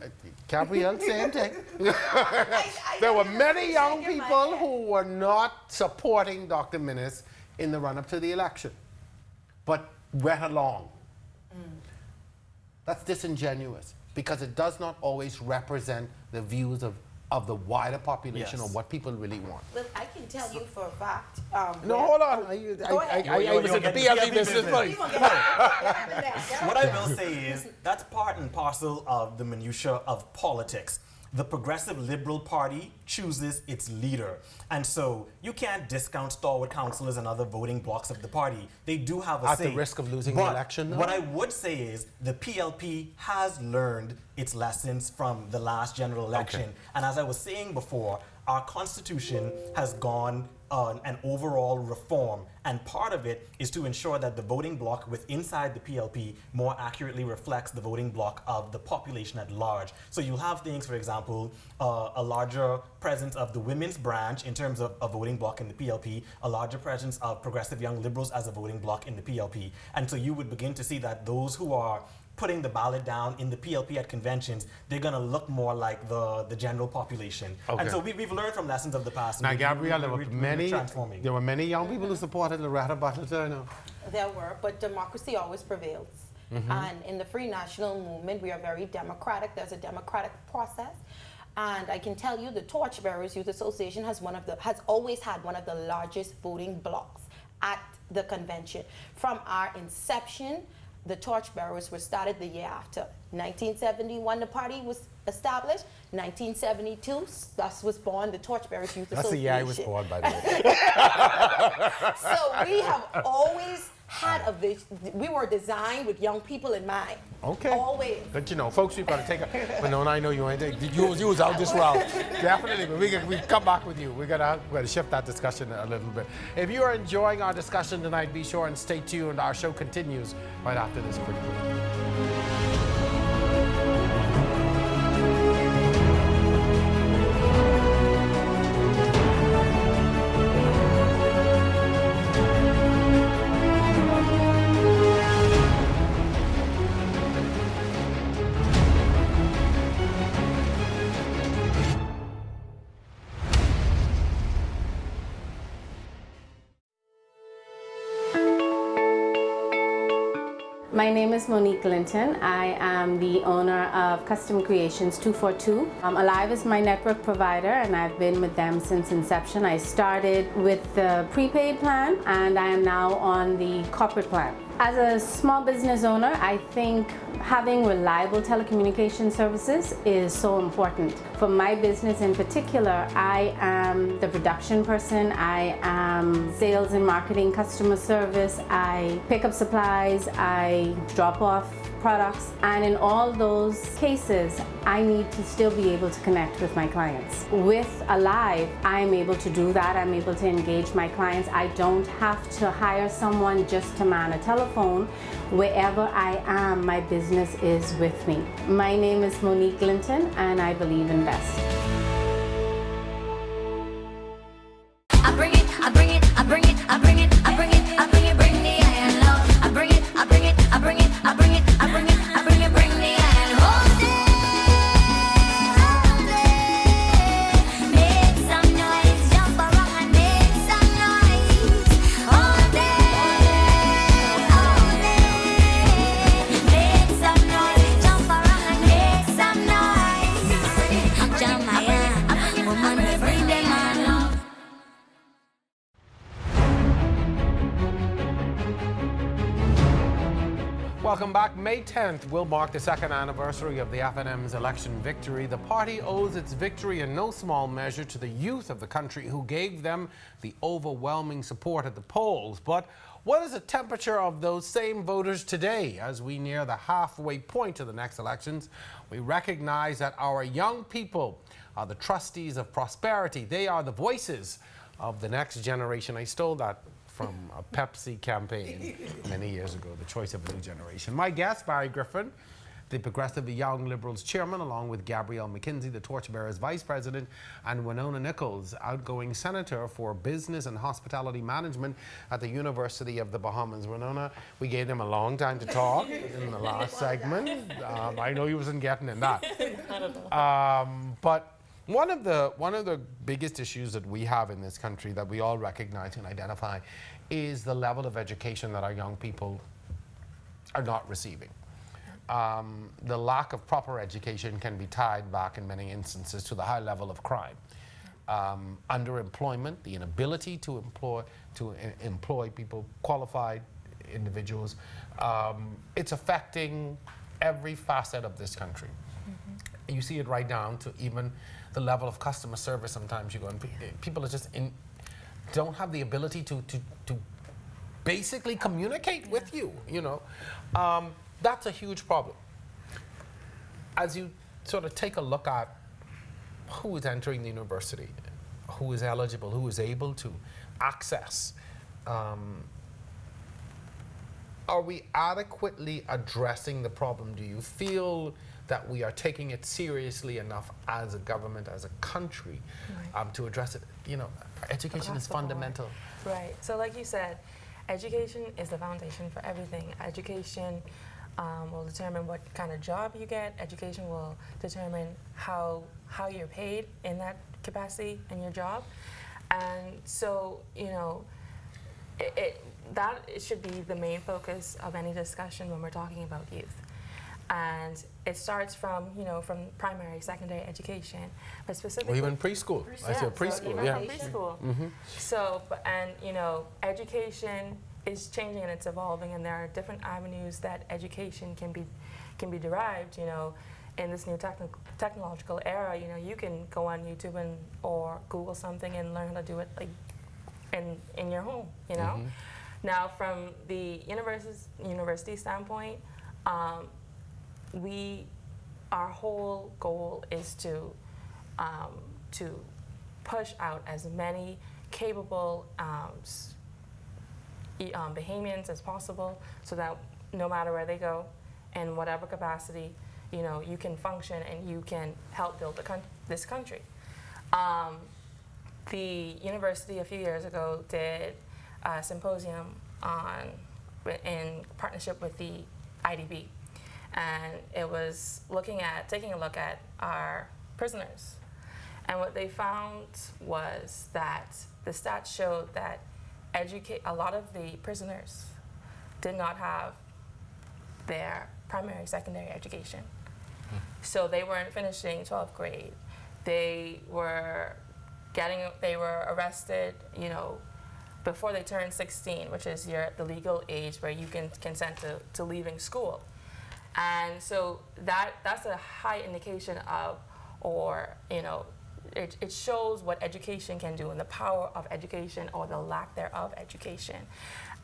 Gabrielle, same thing. There were many young people who were not supporting Dr. Minnis in the run-up to the election, but went along. That's disingenuous because it does not always represent the views of the wider population or what people really want. Well, I can tell you for a fact. No, hold on. I was in the PLP business first. What I will say is that's part and parcel of the minutiae of politics. The Progressive Liberal Party chooses its leader. And so you can't discount stalwart councillors and other voting blocs of the party. They do have a say. At the risk of losing the election, though? What I would say is the PLP has learned its lessons from the last general election. Okay. And as I was saying before, our Constitution has gone on an overall reform, and part of it is to ensure that the voting bloc inside the PLP more accurately reflects the voting bloc of the population at large. So you'll have things, for example, a larger presence of the women's branch in terms of a voting bloc in the PLP, a larger presence of Progressive Young Liberals as a voting bloc in the PLP. And so you would begin to see that those who are putting the ballot down in the PLP at conventions, they're going to look more like the general population. Okay. And so we've learned from lessons of the past. Now, and Gabrielle, transforming. there were many young people who supported Loretta Butler Turner. There were, but democracy always prevails. And in the Free National Movement, we are very democratic. There's a democratic process. And I can tell you the Torchbearers Youth Association has always had one of the largest voting blocks at the convention. From our inception, the Torchbearers were started the year after. 1971, the party was established. 1972, thus was born the Torchbearers Youth Association. That's the year I was born, by the way. So we have always had a vision. We were designed with young people in mind. Okay. Always. But you know, folks, we've got to take a. Winona, I know you ain't. You was out this route. Definitely, but we come back with you. We gotta shift that discussion a little bit. If you are enjoying our discussion tonight, be sure and stay tuned. Our show continues right after this quick break. My name is Monique Linton. I am the owner of Custom Creations 242. Alive is my network provider and I've been with them since inception. I started with the prepaid plan and I am now on the corporate plan. As a small business owner, I think having reliable telecommunication services is so important. For my business in particular, I am the production person, I am sales and marketing, customer service, I pick up supplies, I drop off products, and in all those cases, I need to still be able to connect with my clients. With Alive, I'm able to do that. I'm able to engage my clients. I don't have to hire someone just to man a telephone. Wherever I am, my business is with me. My name is Monique Linton, and I believe in best. I bring it, I bring it, I bring it, I bring it, I bring it, I bring it, bring the iron love. I bring it, I bring it, I bring it, I bring it, I bring it, I bring it, bring the iron. Hold it, make some noise, jump around and make some noise. Hold it, make some noise, jump around and make some noise. Jam my hand, woman, bring them on. Welcome back. May 10th will mark the second anniversary of the FNM's election victory. The party owes its victory in no small measure to the youth of the country who gave them the overwhelming support at the polls. But what is the temperature of those same voters today? As we near the halfway point of the next elections, we recognize that our young people are the trustees of prosperity. They are the voices of the next generation. I stole that from a Pepsi campaign many years ago, the choice of a new generation. My guest, Barry Griffin, the Progressive Young Liberals chairman, along with Gabrielle McKenzie, the Torchbearers vice president, and Winona Nichols, outgoing senator for business and hospitality management at the University of the Bahamas. Winona, we gave them a long time to talk in the last segment. I know you wasn't getting in that. But one of the biggest issues that we have in this country that we all recognize and identify is the level of education that our young people are not receiving. The lack of proper education can be tied back in many instances to the high level of crime. Underemployment, the inability to employ people, qualified individuals. It's affecting every facet of this country. Mm-hmm. You see it right down to even the level of customer service. Sometimes you go and people are just don't have the ability to basically communicate with you. You know, that's a huge problem. As you sort of take a look at who is entering the university, who is eligible, who is able to access, are we adequately addressing the problem? Do you feel that we are taking it seriously enough as a government, as a country, to address it? You know, education is fundamental. Right. So like you said, education is the foundation for everything. Education will determine what kind of job you get. Education will determine how you're paid in that capacity in your job. And so, you know, it should be the main focus of any discussion when we're talking about youth. And it starts from, you know, from primary, secondary education, but specifically... Or even preschool. I said preschool, so even yeah. from preschool. So, and, you know, education is changing and it's evolving, and there are different avenues that education can be derived, you know. In this new technological era, you know, you can go on YouTube or Google something and learn how to do it like in your home, you know. Now, from the university standpoint, our whole goal is to push out as many capable Bahamians as possible, so that no matter where they go, in whatever capacity, you know, you can function and you can help build this country. The university a few years ago did a symposium in partnership with the IDB, and it was taking a look at our prisoners. And what they found was that the stats showed that a lot of the prisoners did not have their primary, secondary education. So they weren't finishing 12th grade. They were arrested, you know, before they turned 16, which is the legal age where you can consent to leaving school. And so that's a high indication of, or, you know, it shows what education can do and the power of education or the lack thereof education.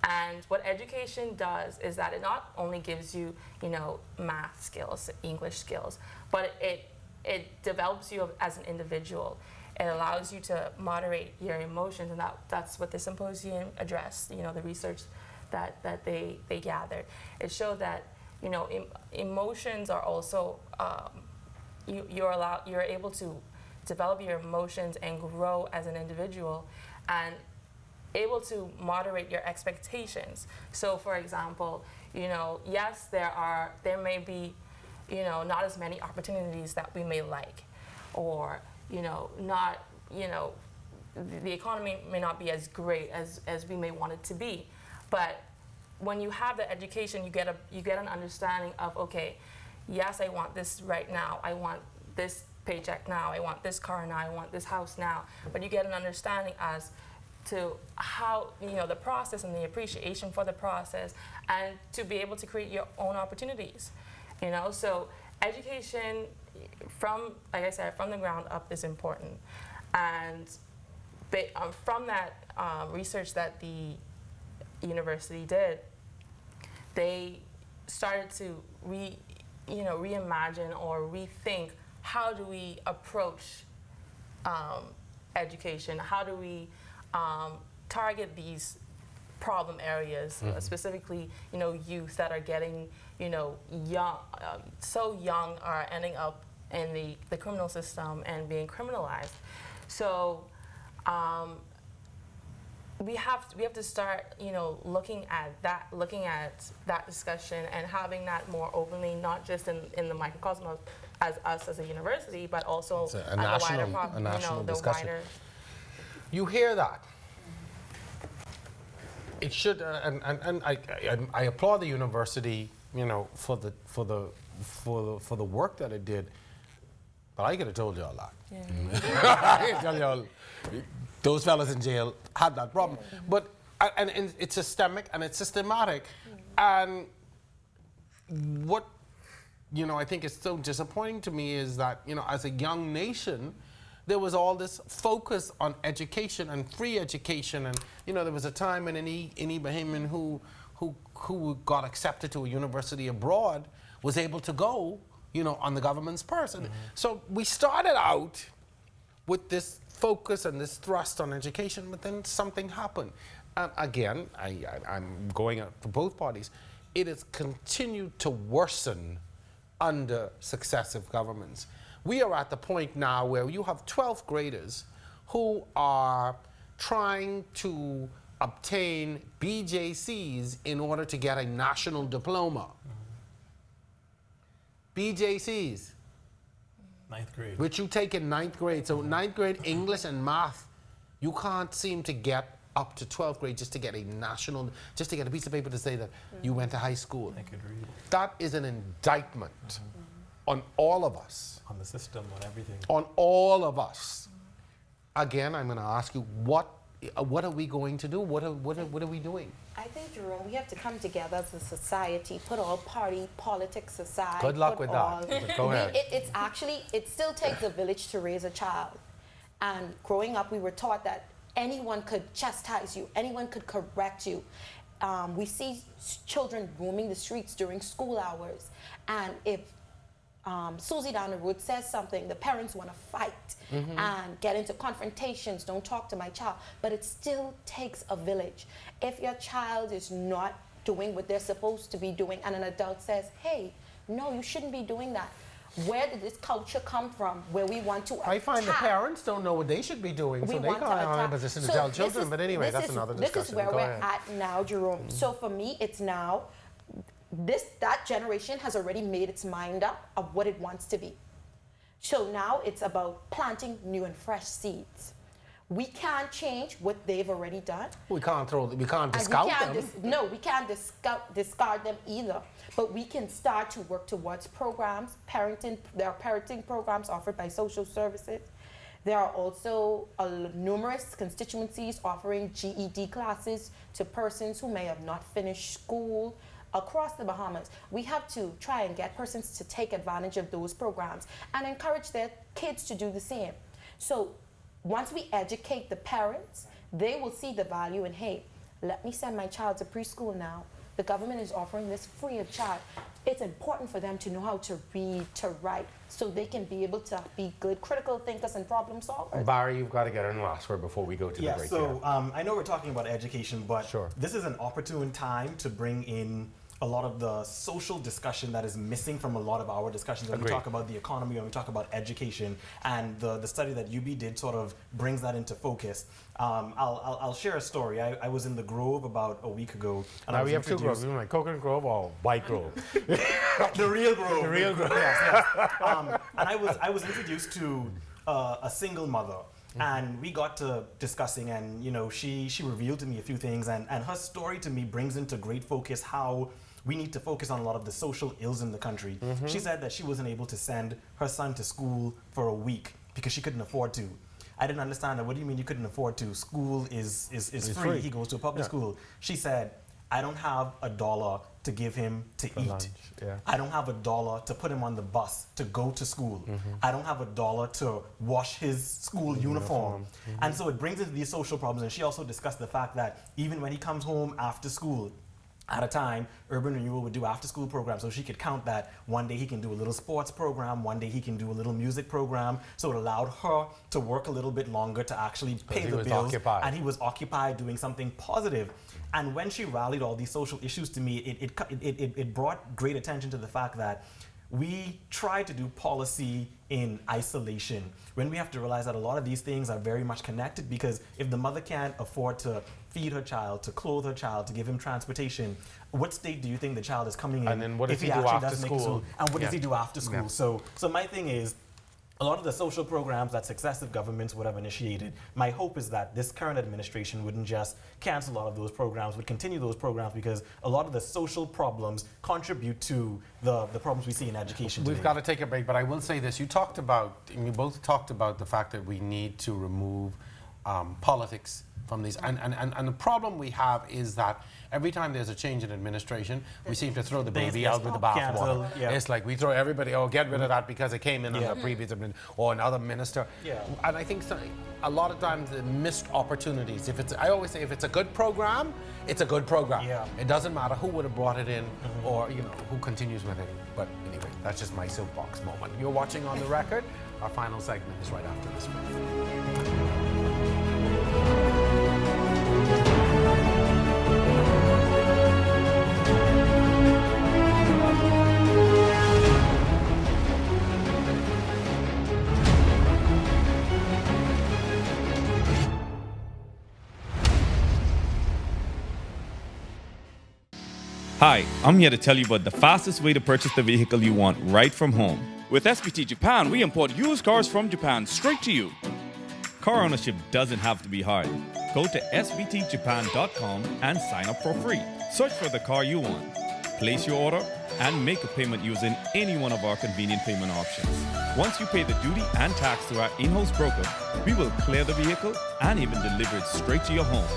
And what education does is that it not only gives you, you know, math skills, English skills, but it develops you as an individual. It allows you to moderate your emotions, and that's what the symposium addressed, you know, the research that they gathered. It showed that, you know, emotions are also, you're able to develop your emotions and grow as an individual, and able to moderate your expectations. So, for example, you know, yes, there may be, you know, not as many opportunities that we may like, or, you know, not, you know, the economy may not be as great as we may want it to be. But when you have the education, you get an understanding of, okay, yes, I want this right now. I want this paycheck now. I want this car now. I want this house now. But you get an understanding as to how, you know, the process and the appreciation for the process, and to be able to create your own opportunities, you know. So education from, like I said, from the ground up is important. And from that research that the university did, they started to reimagine or rethink, how do we approach education? How do we target these problem areas, specifically, you know, youth that are getting, you know, young, so young, are ending up in the criminal system and being criminalized. So we have to start, you know, looking at that discussion and having that more openly, not just in the microcosm of us as a university, but also a national discussion. You hear that? It should, and I applaud the university, you know, for the work that it did. But I could have told y'all a lot. I can tell y'all, those fellas in jail had that problem. But and it's systemic and it's systematic. And what, you know, I think is so disappointing to me is that, you know, as a young nation, there was all this focus on education and free education, and, you know, there was a time when any Bahamian who got accepted to a university abroad was able to go, you know, on the government's purse. So we started out with this focus and this thrust on education, but then something happened. And again, I'm going out for both parties. It has continued to worsen under successive governments. We are at the point now where you have 12th graders who are trying to obtain BJCs in order to get a national diploma. BJCs, Ninth grade. which you take in ninth grade. So ninth grade English and math, you can't seem to get up to 12th grade just to get a national, just to get a piece of paper to say that you went to high school. I could read. That is an indictment on all of us. On the system, on everything. On all of us. Again, I'm going to ask you, what are we going to do? What are we doing? I think, Jerome, we have to come together as a society, put all party politics aside. Good luck put with that. all- Go ahead. It's actually, it still takes a village to raise a child. And growing up, we were taught that anyone could chastise you, anyone could correct you. We see children roaming the streets during school hours. And if Susie down the road says something, the parents want to fight and get into confrontations, don't talk to my child. But it still takes a village. If your child is not doing what they're supposed to be doing and an adult says, hey, no, you shouldn't be doing that. Where did this culture come from where we want to I find the attack? parents don't know what they should be doing, so We they want can't to have a attack. position to So tell this children. is- But anyway, this that's is- another discussion. This is where Go we're ahead. at now, Jerome. So for me, it's now, that generation has already made its mind up of what it wants to be. So now it's about planting new and fresh seeds. We can't change what they've already done. We can't And discount we can't them. no, we can't discard them either. But we can start to work towards programs, there are parenting programs offered by social services. There are also numerous constituencies offering GED classes to persons who may have not finished school across the Bahamas. We have to try and get persons to take advantage of those programs and encourage their kids to do the same. So once we educate the parents, they will see the value in, hey, let me send my child to preschool now. The government is offering this free of charge. It's important for them to know how to read, to write, so they can be able to be good critical thinkers and problem solvers. Barry, you've got to get in last word before we go to the Yeah, break. so I know we're talking about education, but this is an opportune time to bring in a lot of the social discussion that is missing from a lot of our discussions when we Agreed. talk about the economy, when we talk about education, and the study that UB did sort of brings that into focus. I'll share a story. I was in the Grove about a week ago. And I Now was we have two introduced- groves. We like Coconut Grove or White Grove. the real Grove. The real Grove. Yes, yes. And I was introduced to a single mother. And we got to discussing, and you know, she revealed to me a few things, and her story to me brings into great focus how we need to focus on a lot of the social ills in the country. She said that she wasn't able to send her son to school for a week because she couldn't afford to. I didn't understand that. What do you mean you couldn't afford to? School is free. He goes to a public school. She said, I don't have $1 to give him to eat. lunch, yeah. I don't have $1 to put him on the bus to go to school. I don't have $1 to wash his school uniform. And so it brings into these social problems. And she also discussed the fact that even when he comes home after school, at a time, Urban Renewal would do after-school programs, so she could count that one day he can do a little sports program, one day he can do a little music program, so it allowed her to work a little bit longer to actually pay he the was bills, occupied. and he was occupied doing something positive. And when she rallied all these social issues to me, it brought great attention to the fact that we try to do policy in isolation when we have to realize that a lot of these things are very much connected, because if the mother can't afford to feed her child, to clothe her child, to give him transportation, what state do you think the child is coming in? And then what if does he do actually after doesn't make it school? And what does Yeah. he do after school? Yeah. So my thing is, a lot of the social programs that successive governments would have initiated, my hope is that this current administration wouldn't just cancel a lot of those programs, would continue those programs, because a lot of the social problems contribute to the problems we see in education We've today. got to take a break, but I will say this. You both talked about the fact that we need to remove politics from these. And the problem we have is that every time there's a change in administration, we seem to throw the baby out with the bathwater. Cancel, yeah. It's like we throw everybody, get rid of that because it came in under a previous or another minister. Yeah. And I think a lot of times the missed opportunities. I always say if it's a good program, it's a good program. Yeah. It doesn't matter who would have brought it in or who continues with it. But anyway, that's just my soapbox moment. You're watching On the Record. Our final segment is right after this break. Hi, I'm here to tell you about the fastest way to purchase the vehicle you want right from home. With SBT Japan, we import used cars from Japan straight to you. Car ownership doesn't have to be hard. Go to sbtjapan.com and sign up for free. Search for the car you want, place your order, and make a payment using any one of our convenient payment options. Once you pay the duty and tax to our in-house broker, we will clear the vehicle and even deliver it straight to your home.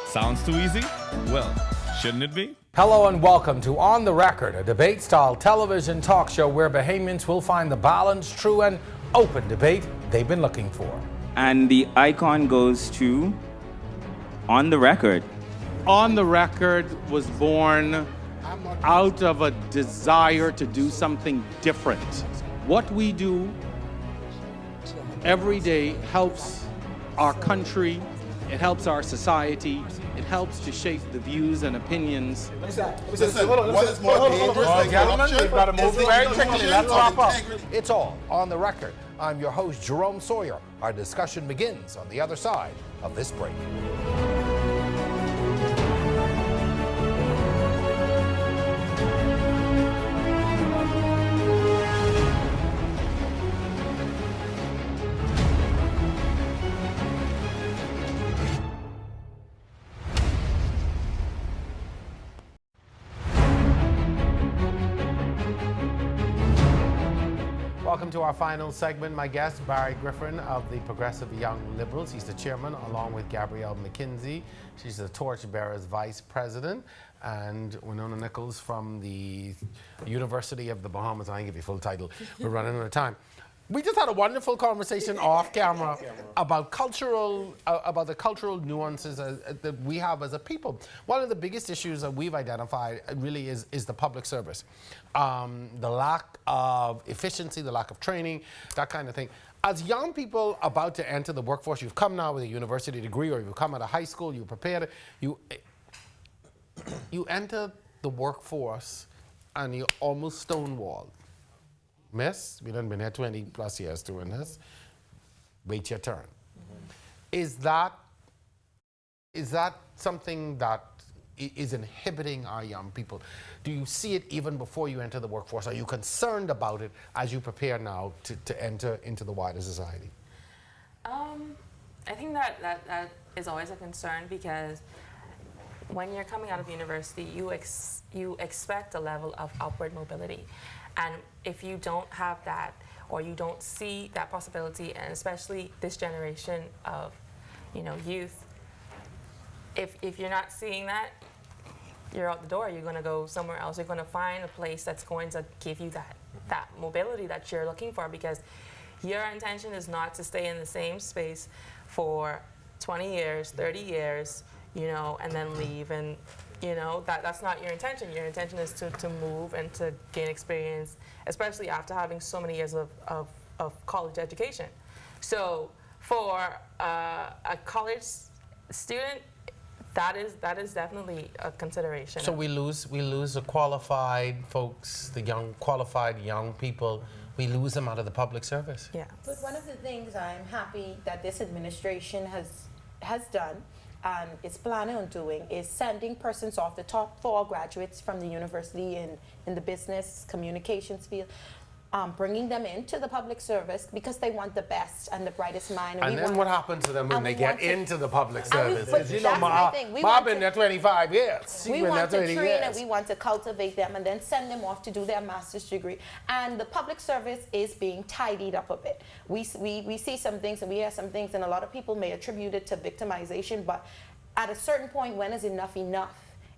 Sounds too easy? Well, shouldn't it be? Hello and welcome to On the Record, a debate-style television talk show where Bahamians will find the balanced, true, and open debate they've been looking for. And the icon goes to On the Record. On the Record was born out of a desire to do something different. What we do every day helps our country, it helps our society, it helps to shape the views and opinions. Listen, what is more dangerous than gentlemen, we've got to move very quickly. Let's wrap up. It's all On the Record. I'm your host, Jerome Sawyer. Our discussion begins on the other side of this break. Welcome to our final segment. My guest, Barry Griffin of the Progressive Young Liberals. He's the chairman, along with Gabrielle McKenzie. She's the Torchbearers Vice President. And Winona Nichols from the University of the Bahamas. I can give you full title. We're running out of time. We just had a wonderful conversation off camera about the cultural nuances that we have as a people. One of the biggest issues that we've identified really is the public service. The lack of efficiency, the lack of training, that kind of thing. As young people about to enter the workforce, you've come now with a university degree or you've come out of high school, you're prepared, you enter the workforce and you're almost stonewalled. Miss, we done been here 20 plus years doing this. Wait your turn. Is that something that is inhibiting our young people? Do you see it even before you enter the workforce? Are you concerned about it as you prepare now to enter into the wider society? I think that is always a concern because when you're coming out of university, you expect a level of upward mobility. And if you don't have that, or you don't see that possibility, and especially this generation of, youth, if you're not seeing that, you're out the door. You're going to go somewhere else. You're going to find a place that's going to give you that mobility that you're looking for, because your intention is not to stay in the same space for 20 years, 30 years, and then leave. And that's not your intention. Your intention is to move and to gain experience, especially after having so many years of college education. So for a college student, that is definitely a consideration. So we lose the qualified folks, the qualified young people. We lose them out of the public service. Yeah. But one of the things I'm happy that this administration has done and is planning on doing is sending persons off, the top 4 graduates from the university in the business communications field, bringing them into the public service because they want the best and the brightest mind. And then what happens to them when they get into the public service? I've been there 25 years. We want to train and we want to cultivate them and then send them off to do their master's degree. And the public service is being tidied up a bit. We see some things and we hear some things, and a lot of people may attribute it to victimization, but at a certain point, when is enough enough?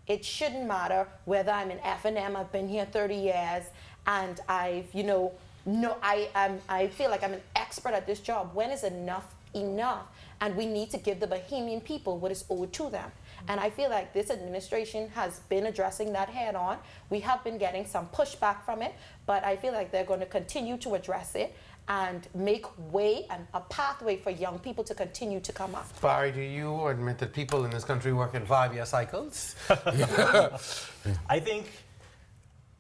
It shouldn't matter whether I'm in F&M, I've been here 30 years, and I've, I feel like I'm an expert at this job. When is enough enough? And we need to give the Bahamian people what is owed to them. And I feel like this administration has been addressing that head on. We have been getting some pushback from it, but I feel like they're going to continue to address it and make way and a pathway for young people to continue to come up. Barry, do you admit that people in this country work in 5-year cycles? I think,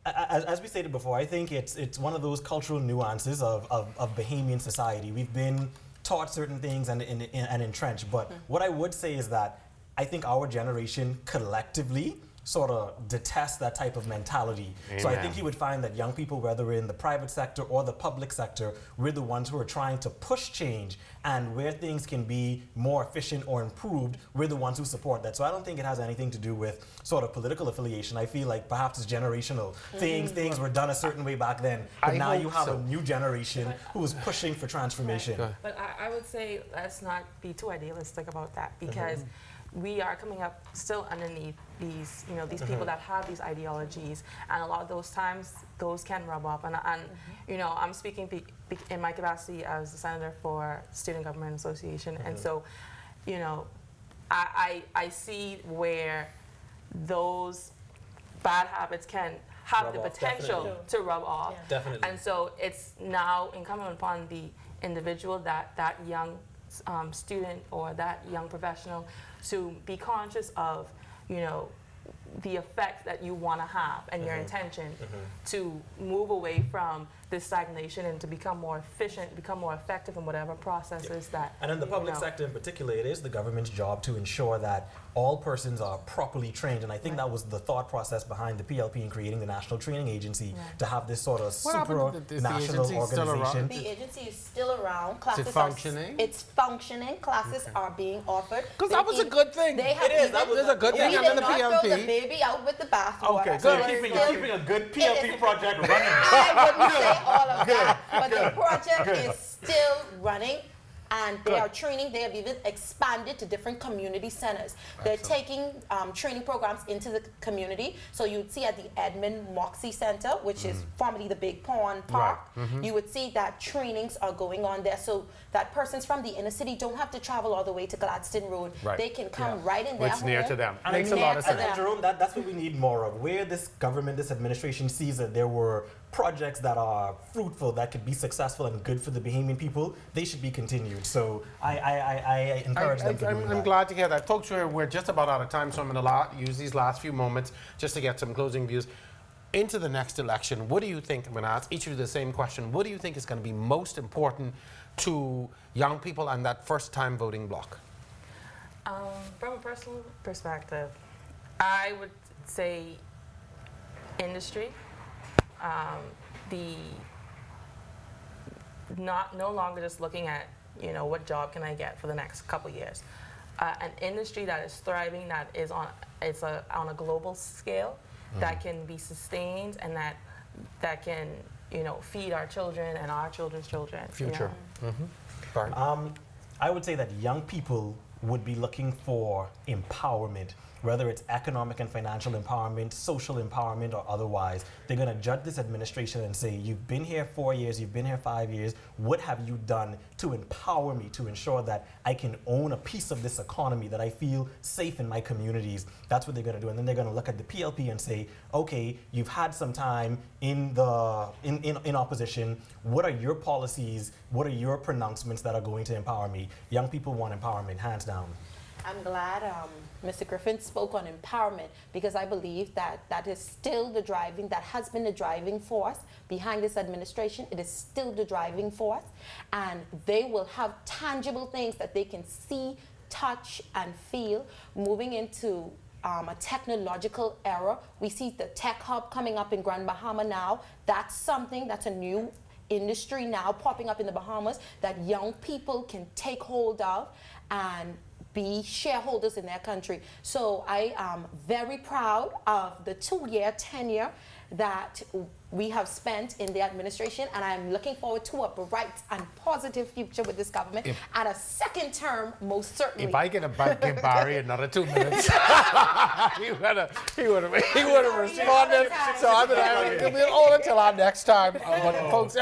as we stated before, I think it's one of those cultural nuances of Bahamian society. We've been taught certain things and entrenched, but what I would say is that I think our generation collectively sort of detest that type of mentality. So I Amen. think he would find that young people, whether in the private sector or the public sector, we're the ones who are trying to push change, and where things can be more efficient or improved, we're the ones who support that. So I don't think it has anything to do with sort of political affiliation. I feel like perhaps it's generational. Things were done a certain way back then, but I now hope you have so. a new generation who is pushing for transformation. But I would say let's not be too idealistic about that, because we are coming up still underneath these, these people that have these ideologies, and a lot of those times those can rub off. And I'm speaking in my capacity as the senator for Student Government Association, and so, I see where those bad habits can have the potential to rub off. Definitely. And so it's now incumbent upon the individual, that young student or that young professional, to be conscious of, the effect that you want to have and your intention to move away from this stagnation and to become more efficient, become more effective in whatever processes that. And in the public sector in particular, it is the government's job to ensure that all persons are properly trained. And I think that was the thought process behind the PLP in creating the National Training Agency, to have this sort of supranational organization. The agency is still around. Is Classes it functioning? It's functioning. Classes are being offered. Because that was a good thing. They have That was a good thing We under did the not throw the PLP. baby out with the bathwater. Okay, so So you're it's keeping a good PLP project running. I wouldn't say all of that, but the project is still running, and they are training. They have even expanded to different community centers. They're taking training programs into the community. So you would see at the Edmund Moxie Center, which is formerly the Big Pond Park, you would see that trainings are going on there, so that persons from the inner city don't have to travel all the way to Gladstone Road. Right. They can come right in their It's near home. to them. And Makes a lot of sense. And Jerome, that's what we need more of. Where this government, this administration sees that there were projects that are fruitful, that could be successful and good for the Bahamian people, they should be continued. So I encourage them to do I'm that. glad to hear that. Folks, we're just about out of time, so I'm going to use these last few moments just to get some closing views. Into the next election, what do you think, I'm going to ask each of you the same question, what do you think is going to be most important to young people and that first-time voting bloc? From a personal perspective, I would say industry, no longer just looking at what job can I get for the next couple years. An industry that is thriving, that is on a global scale, that can be sustained, and that can feed our children and our children's children. Future. I would say that young people would be looking for empowerment, whether it's economic and financial empowerment, social empowerment, or otherwise. They're going to judge this administration and say, you've been here 4 years, you've been here 5 years, what have you done to empower me, to ensure that I can own a piece of this economy, that I feel safe in my communities? That's what they're going to do. And then they're going to look at the PLP and say, okay, you've had some time in opposition. What are your policies? What are your pronouncements that are going to empower me? Young people want empowerment, hands down. I'm glad Mr. Griffin spoke on empowerment, because I believe that is still that has been the driving force behind this administration. It is still the driving force, and they will have tangible things that they can see, touch, and feel moving into a technological era. We see the tech hub coming up in Grand Bahama now. That's a new industry now popping up in the Bahamas that young people can take hold of and be shareholders in their country. So I am very proud of the 2-year tenure that we have spent in the administration, and I'm looking forward to a bright and positive future with this government, and a second term, most certainly. If I get give Barry another 2 minutes, he would have responded. So I'm going to hold until our next time. But folks,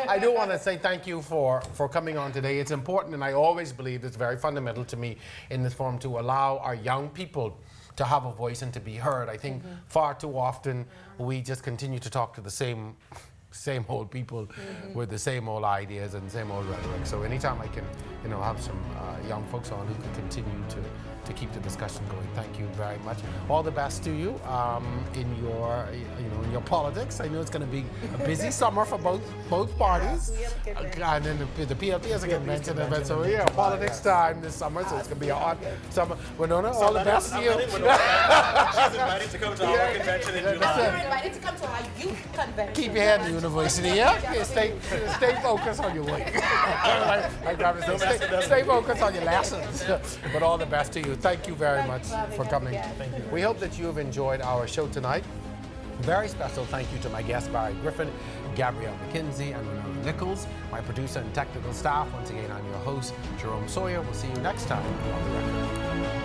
I do want to say thank you for coming on today. It's important, and I always believe it's very fundamental to me in this forum to allow our young people to have a voice and to be heard. I think far too often we just continue to talk to the same old people with the same old ideas and same old rhetoric. So anytime I can have some young folks on who can continue to keep the discussion going. Thank you very much. All the best to you in your in your politics. I know it's going to be a busy summer for both parties. And then the PLP has a convention event, so yeah, politics time this summer. So it's going to be a hot summer. Winona, all the best to you. She's invited to come to our convention in July. You're invited to come to our youth convention. Keep your head in the university, yeah? Stay focused on your work. Stay focused on your lessons. But all the best to you. Thank you very much for coming. Thank you. We hope that you have enjoyed our show tonight. Very special thank you to my guests, Barry Griffin, Gabrielle McKenzie, and Winona Nichols, my producer and technical staff. Once again, I'm your host, Jerome Sawyer. We'll see you next time on The Record.